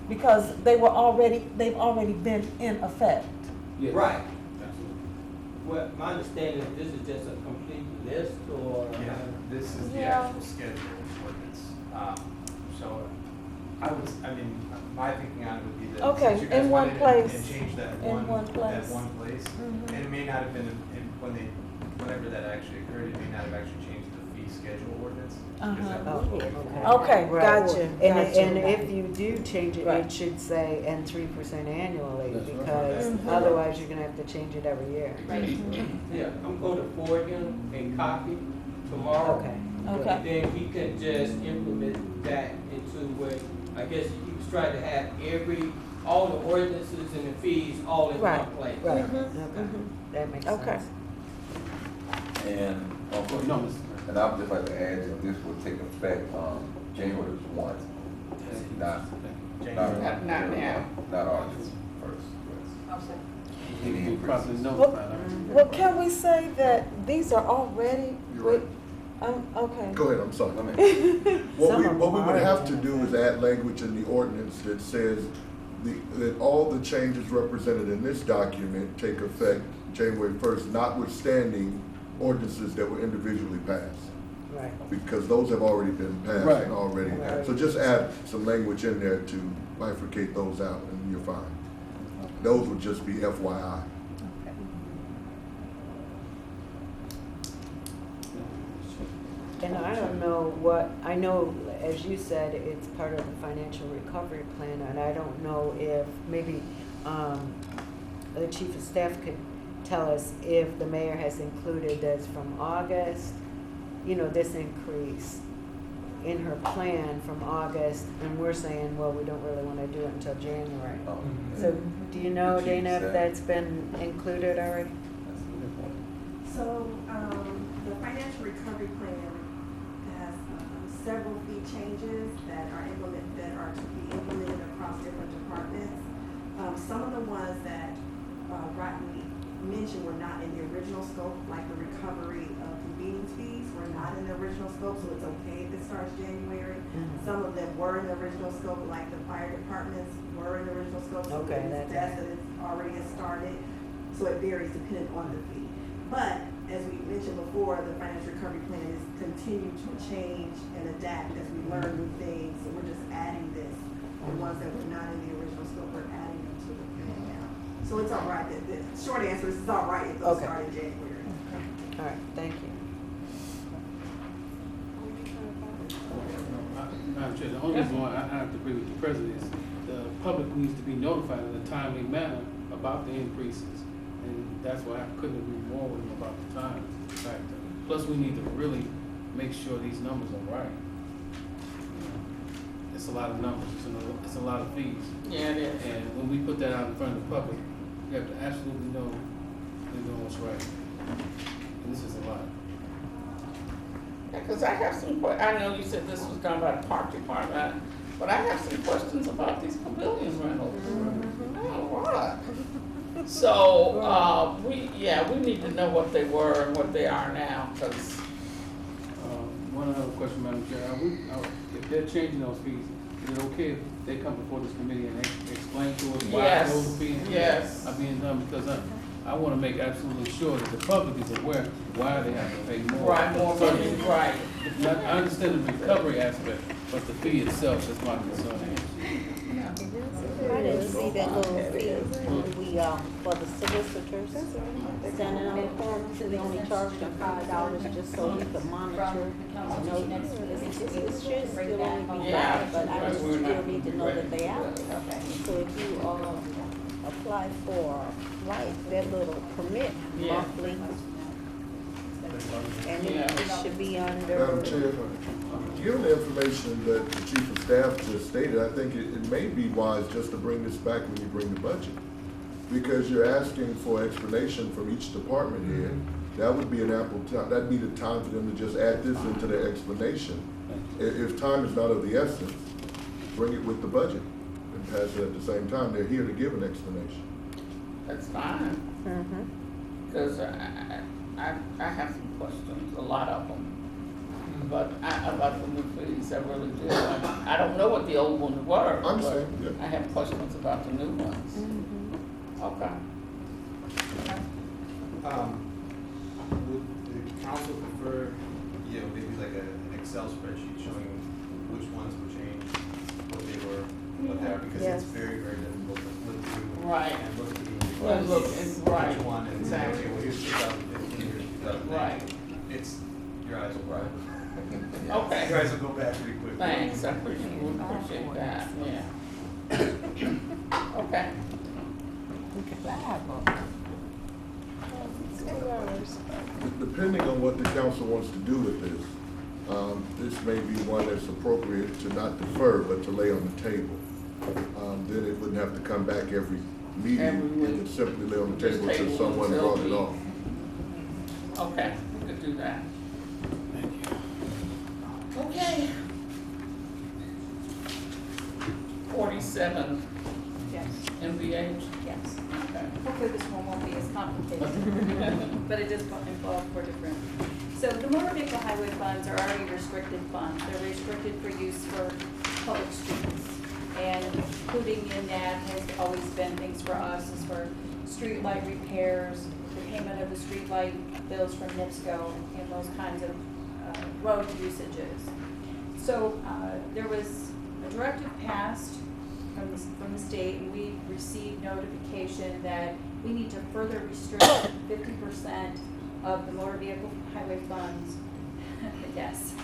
Speaker 12: because they've already been in effect.
Speaker 5: Yes.
Speaker 16: Right.
Speaker 5: Absolutely.
Speaker 16: Well, my understanding is this is just a complete list, or?
Speaker 15: Yeah, this is the
Speaker 12: Yeah.
Speaker 15: actual schedule ordinance. So I mean, my thinking on it would be that
Speaker 12: Okay,
Speaker 15: since you guys
Speaker 12: in one
Speaker 15: wanted
Speaker 12: place.
Speaker 15: and change that
Speaker 12: In one
Speaker 15: that
Speaker 12: place.
Speaker 15: one place,
Speaker 12: Mhm.
Speaker 15: and it may not have been whenever that actually occurred, it may not have actually changed the fee schedule ordinance. because that was what we forwarded.
Speaker 12: Okay,
Speaker 7: Right.
Speaker 12: gotcha,
Speaker 7: And
Speaker 12: gotcha.
Speaker 7: if you do change it,
Speaker 12: Right.
Speaker 7: it should say, and 3% annually,
Speaker 5: That's right.
Speaker 7: because
Speaker 12: Mhm.
Speaker 7: otherwise you're gonna have to change it every year.
Speaker 16: Yeah, I'm going to forward him a copy tomorrow.
Speaker 7: Okay.
Speaker 12: Okay.
Speaker 16: Then he can just implement that into what, I guess he was trying to have all the ordinances and the fees all in
Speaker 12: Right,
Speaker 16: one place.
Speaker 7: Right,
Speaker 12: Mhm,
Speaker 7: okay,
Speaker 12: mhm.
Speaker 7: that makes
Speaker 12: Okay.
Speaker 7: sense.
Speaker 6: And,
Speaker 5: No, Mr.
Speaker 6: and I would just like to add that this will take effect, January 1, not
Speaker 1: Not now.
Speaker 6: Not August 1st.
Speaker 5: You
Speaker 6: Any
Speaker 5: can
Speaker 6: increases.
Speaker 5: probably notify them.
Speaker 12: Well, can we say that these are already
Speaker 10: You're
Speaker 12: with,
Speaker 10: right.
Speaker 12: okay.
Speaker 10: Go ahead, I'm sorry.
Speaker 6: Let me-
Speaker 7: Some of
Speaker 10: What we
Speaker 7: them
Speaker 10: would
Speaker 7: are
Speaker 10: have to
Speaker 7: in
Speaker 10: do is add language in the ordinance that says that all the changes represented in this document take effect January 1st, notwithstanding ordinances that were individually passed.
Speaker 7: Right.
Speaker 10: Because those have already been passed
Speaker 5: Right.
Speaker 10: and already,
Speaker 7: Right.
Speaker 10: so just add some language in there to bifurcate those out and you're fine. Those would just be FYI.
Speaker 7: And I don't know I know, as you said, it's part of the financial recovery plan, and I don't know if maybe, the chief of staff could tell us if the mayor has included this from August, this increase in her plan from August, and we're saying, well, we don't really wanna do it until January.
Speaker 6: Oh,
Speaker 7: So, do you know,
Speaker 6: The chief
Speaker 7: Dana, if
Speaker 6: said-
Speaker 7: that's been included already?
Speaker 6: That's a good point.
Speaker 17: So, the financial recovery plan has several fee changes that are to be implemented across different departments. Some of the ones that Rodney mentioned were not in the original scope, like the recovery of convenience fees were not in the original scope, so it's okay if it starts January.
Speaker 7: Mhm.
Speaker 17: Some of them were in the original scope, like the fire departments were in the original scope, so
Speaker 7: Okay,
Speaker 17: it's
Speaker 7: that's-
Speaker 17: that it's already has started. So it varies depending on the fee. But as we mentioned before, the financial recovery plan is continue to change and adapt as we learn new things. So we're just adding this. The ones that were not in the original scope, we're adding them to the plan now. So it's all right. The short answer is it's all right if those
Speaker 7: Okay.
Speaker 17: start in January.
Speaker 7: All right, thank you.
Speaker 5: Madam Chair, the only reason why I have to agree with the president is the public needs to be notified in a timely manner about the increases. And that's why I couldn't agree more with him about the time factor. Plus, we need to really make sure these numbers are right. It's a lot of numbers, it's a lot of fees.
Speaker 1: Yeah, it is.
Speaker 5: And when we put that out in front of the public, we have to absolutely know we're doing what's right. this is a lot.
Speaker 1: Yeah, 'cause I have some I know you said this was done by the park department, but I have some questions about these pavilion rentals. Oh, what? So, we need to know what they were and what they are now, 'cause.
Speaker 5: One other question, Madam Chair. If they're changing those fees, is it okay if they come before this committee and explain to us why
Speaker 1: Yes,
Speaker 5: those fees
Speaker 1: yes.
Speaker 5: are being done? Because I want to make absolutely sure that the public is aware why they have to pay more.
Speaker 1: Right, more money, right.
Speaker 5: I understand the recovery aspect, but the fee itself is my concern.
Speaker 12: I didn't see that little fee when we, for the solicitors, standing on the forms, we only charged them $5 just so we could monitor. You know, it should still only be $5, but I just still need to know that they out there. So if you, apply for, like, that little permit monthly, and it should be under.
Speaker 10: Madam Chair, given the information that the Chief of Staff just stated, I think it may be wise just to bring this back when you bring the budget. Because you're asking for explanation from each department head. That would be that'd be the time for them to just add this into their explanation. If time is not of the essence, bring it with the budget and pass it at the same time. They're here to give an explanation.
Speaker 1: That's fine. Because I have some questions, a lot of them. But about the new fees, I really do. I don't know what the old ones were, but I have questions about the new ones. Okay.
Speaker 15: Would the council prefer, maybe like an Excel spreadsheet showing which ones were changed, what they were, what they are, because it's very, very difficult to flip through.
Speaker 1: Right.
Speaker 15: And look through.
Speaker 1: Right.
Speaker 15: Which one, and say, okay, well, here's 2015, here's 2019.
Speaker 1: Right.
Speaker 15: Your eyes will run.
Speaker 1: Okay.
Speaker 15: Your eyes will go back pretty quick.
Speaker 1: Thanks, I appreciate that, yeah. Okay.
Speaker 10: Depending on what the council wants to do with this, this may be one that's appropriate to not defer, but to lay on the table. Then it wouldn't have to come back every meeting. It would simply lay on the table until someone brought it off.
Speaker 1: Okay, we could do that. Okay. 47.
Speaker 2: Yes.
Speaker 1: MVH?
Speaker 2: Yes.
Speaker 1: Okay.
Speaker 2: Hopefully this one won't be as complicated, but it does involve 4 different. So the motor vehicle highway funds are already restricted funds. They're restricted for use for public streets. And including in that has always been things for us as for street light repairs, the payment of the street light bills from NIPSCO, and those kinds of road usages. So there was a directive passed from the state, and we received notification that we need to further restrict 50% of the motor vehicle highway funds. Yes.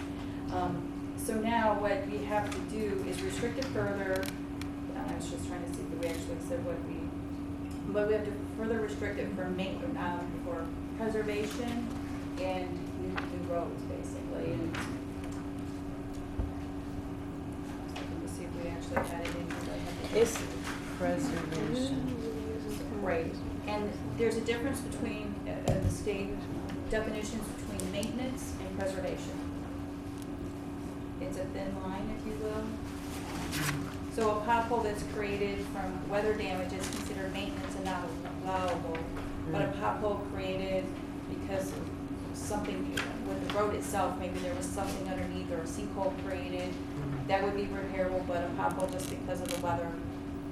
Speaker 2: So now what we have to do is restrict it further. I was just trying to see if we actually said but we have to further restrict it for for preservation and new roads, basically. And to see if we actually had it in.
Speaker 7: It's preservation.
Speaker 2: Right, and there's a difference between the state definitions between maintenance and preservation. It's a thin line, if you will. So a pothole that's created from weather damage is considered maintenance and not allowable. But a pothole created because of something with the road itself, maybe there was something underneath or a sinkhole created, that would be repairable, but a pothole just because of the weather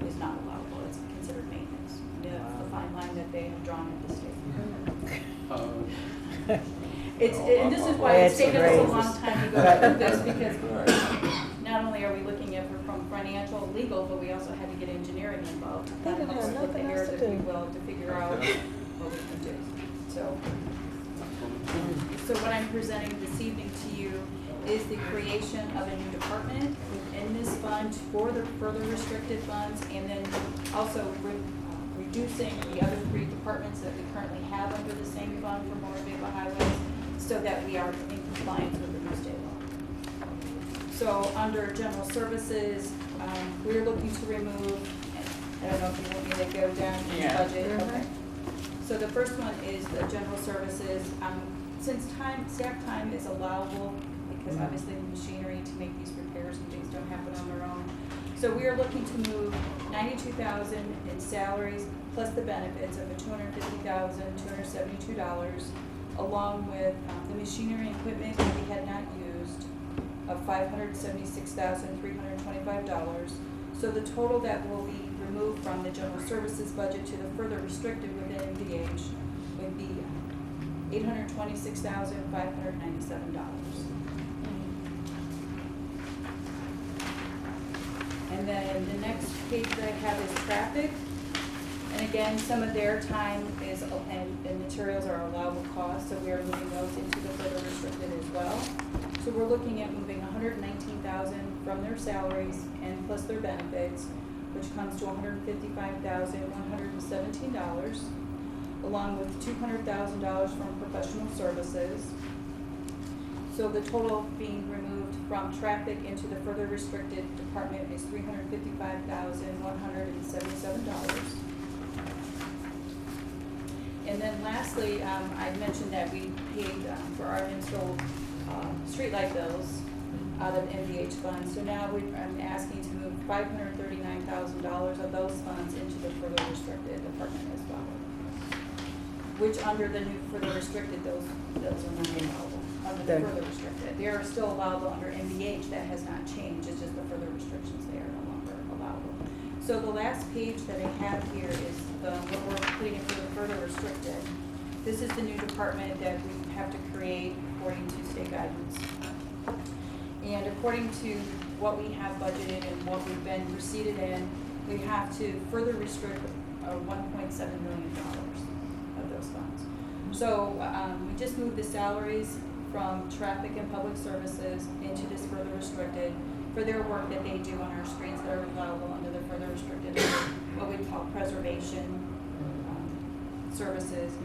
Speaker 2: is not allowable. It's considered maintenance. That's the fine line that they have drawn at the state. And this is why it's taken us a long time to go through this, because not only are we looking at it from financial, legal, but we also had to get engineering involved. That helps with the hair, if you will, to figure out what we can do. So what I'm presenting this evening to you is the creation of a new department within this fund for the further restricted funds, and then also reducing the other 3 departments that we currently have under the same fund for motor vehicle highways, so that we are in compliance with the new state law. So under general services, we're looking to remove, I don't know if you want me to go down to the budget. Okay. So the first one is the general services. since staff time is allowable, because obviously the machinery to make these repairs and things don't happen on their own. So we are looking to move 92,000 in salaries plus the benefits of $250,272, along with the machinery and equipment that we had not used of $576,325. So the total that will be removed from the general services budget to the further restricted within MVH would be $826,597. And then the next page that I have is traffic. And again, some of their time is, and materials are allowable costs, so we are moving those into the further restricted as well. So we're looking at moving $119,000 from their salaries and plus their benefits, which comes to $155,117, along with $200,000 from professional services. So the total being removed from traffic into the further restricted department is $355,177. And then lastly, I mentioned that we paid for our installed streetlight bills out of MVH funds. So now I'm asking to move $539,000 of those funds into the further restricted department as well. Which under the new further restricted, those bills are not allowable. Under the further restricted, they are still allowable under MVH. That has not changed. It's just the further restrictions, they are no longer allowable. So the last page that I have here is what we're putting in for the further restricted. This is the new department that we have to create according to state guidance. And according to what we have budgeted and what we've been receipted in, we have to further restrict $1.7 million of those funds. So we just moved the salaries from traffic and public services into this further restricted for their work that they do on our streets that are allowable under the further restricted, what we call preservation services.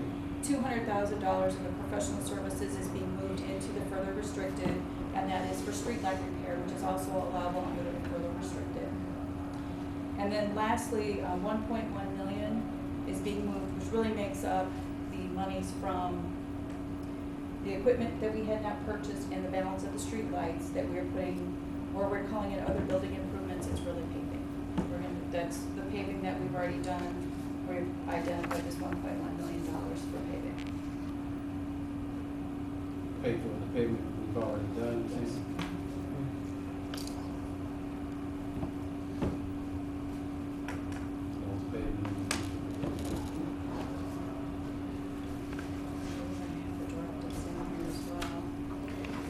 Speaker 2: $200,000 of the professional services is being moved into the further restricted, and that is for street light repair, which is also allowable under the further restricted. And then lastly, $1.1 million is being moved, which really makes up the monies from the equipment that we had not purchased and the balance of the street lights that we are putting, or we're calling it other building improvements. It's really paving. That's the paving that we've already done. We've identified this $1.1 million for paving.
Speaker 5: Pay for the payment we've already done, yes.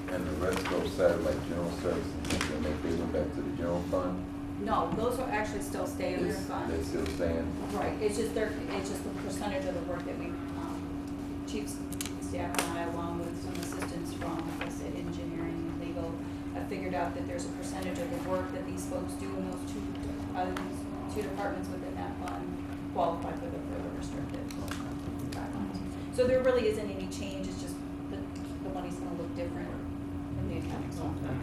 Speaker 6: And the rest goes side like general services, and they went back to the general fund?
Speaker 2: No, those will actually still stay in their fund.
Speaker 6: They're still staying?
Speaker 2: Right, it's just the percentage of the work that we, chief staff and I, along with some assistants from, like I said, engineering and legal, have figured out that there's a percentage of the work that these folks do in those two departments within that fund qualify for the further restricted guidelines. So there really isn't any change, it's just the money's gonna look different in the accounting software.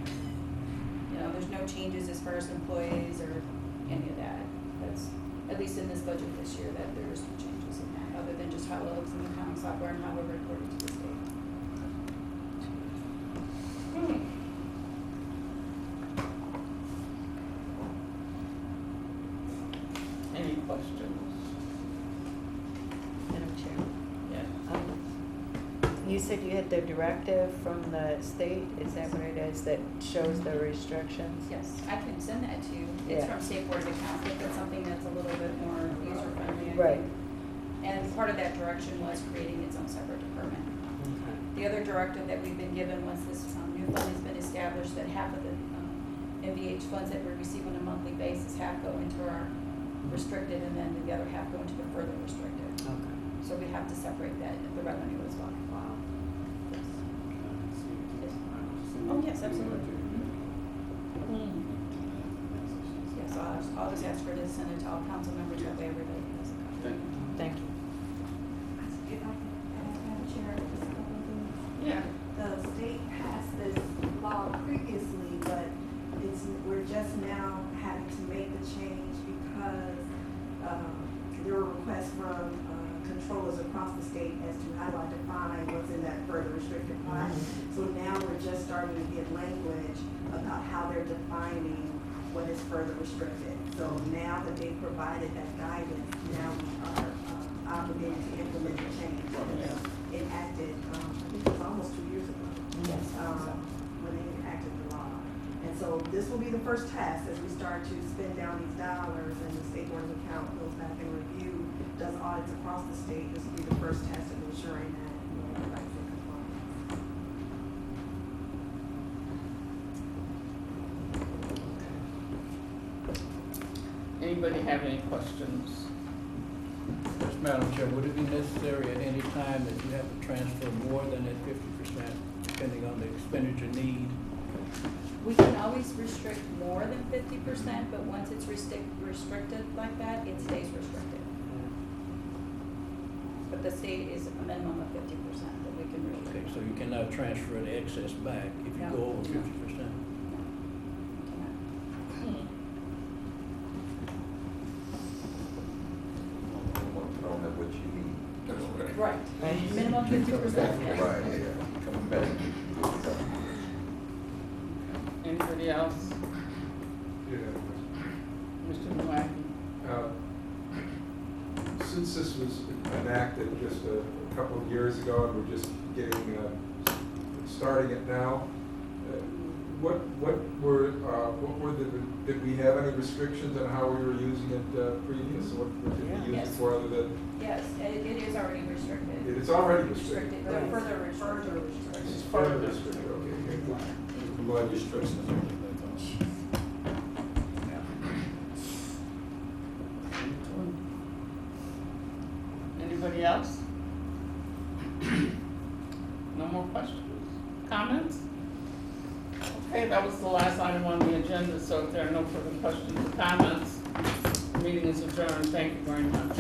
Speaker 2: You know, there's no changes as far as employees or any of that. That's, at least in this budget this year, that there is no changes in that, other than just how it looks in the accounting software and how we're reporting to the state.
Speaker 1: Any questions?
Speaker 7: Madam Chair.
Speaker 1: Yes.
Speaker 7: You said you had the directive from the state, is that what it is, that shows the restrictions?
Speaker 2: Yes, I can send that to you. It's
Speaker 7: Yeah.
Speaker 2: from State Board of Accounts, if it's something that's a little bit more user-friendly, I
Speaker 7: Right.
Speaker 2: think. And part of that direction was creating its own separate department. The other directive that we've been given, once this new fund has been established, that half of the MVH funds that we receive on a monthly basis, half go into our restricted, and then the other half go into the further restricted.
Speaker 7: Okay.
Speaker 2: So we have to separate that, the revenue as well.
Speaker 7: Wow.
Speaker 2: Oh, yes, absolutely. Yes, I'll just ask her to send it to all council members, that way everybody has a copy.
Speaker 5: Thank you.
Speaker 7: Thank you.
Speaker 17: If I can add, Madam Chair, just a couple of things.
Speaker 1: Yeah.
Speaker 17: The state passed this law previously, but we're just now having to make the change because there were requests from controllers across the state as to how do I define what's in that further restricted class. So now we're just starting to get language about how they're defining what is further restricted. So now that they've provided that guidance, now we are obligated to implement the change that was enacted, I think it was almost 2 years ago.
Speaker 2: Yes.
Speaker 17: When they enacted the law. And so this will be the first test as we start to spend down these dollars and the state board of account goes back and review, does audits across the state. This will be the first test of ensuring that, you know, everybody's in compliance.
Speaker 1: Anybody have any questions?
Speaker 18: Yes, Madam Chair, would it be necessary at any time that you have to transfer more than that 50%, depending on the expenditure need?
Speaker 2: We can always restrict more than 50%, but once it's restricted like that, it stays restricted. But the state is a minimum of 50% that we can restrict.
Speaker 18: Okay, so you cannot transfer the excess back if you
Speaker 2: No.
Speaker 18: go over 50%?
Speaker 6: You don't have what you need.
Speaker 2: Right, minimum 50%.
Speaker 6: Right, yeah, coming back.
Speaker 1: Anybody else? Mr. Nowaki?
Speaker 11: Since this was enacted just a couple of years ago, and we're just getting, starting it now, what were did we have any restrictions on how we were using it previous? What did we use it for other than?
Speaker 2: Yes, it is already restricted.
Speaker 11: It's already restricted.
Speaker 2: But further restricted.
Speaker 11: This is further restricted, okay. I'm glad you stressed that.
Speaker 1: Anybody else? No more questions? Comments? Okay, that was the last item on the agenda, so if there are no further questions or comments, the meeting is adjourned. Thank you very much.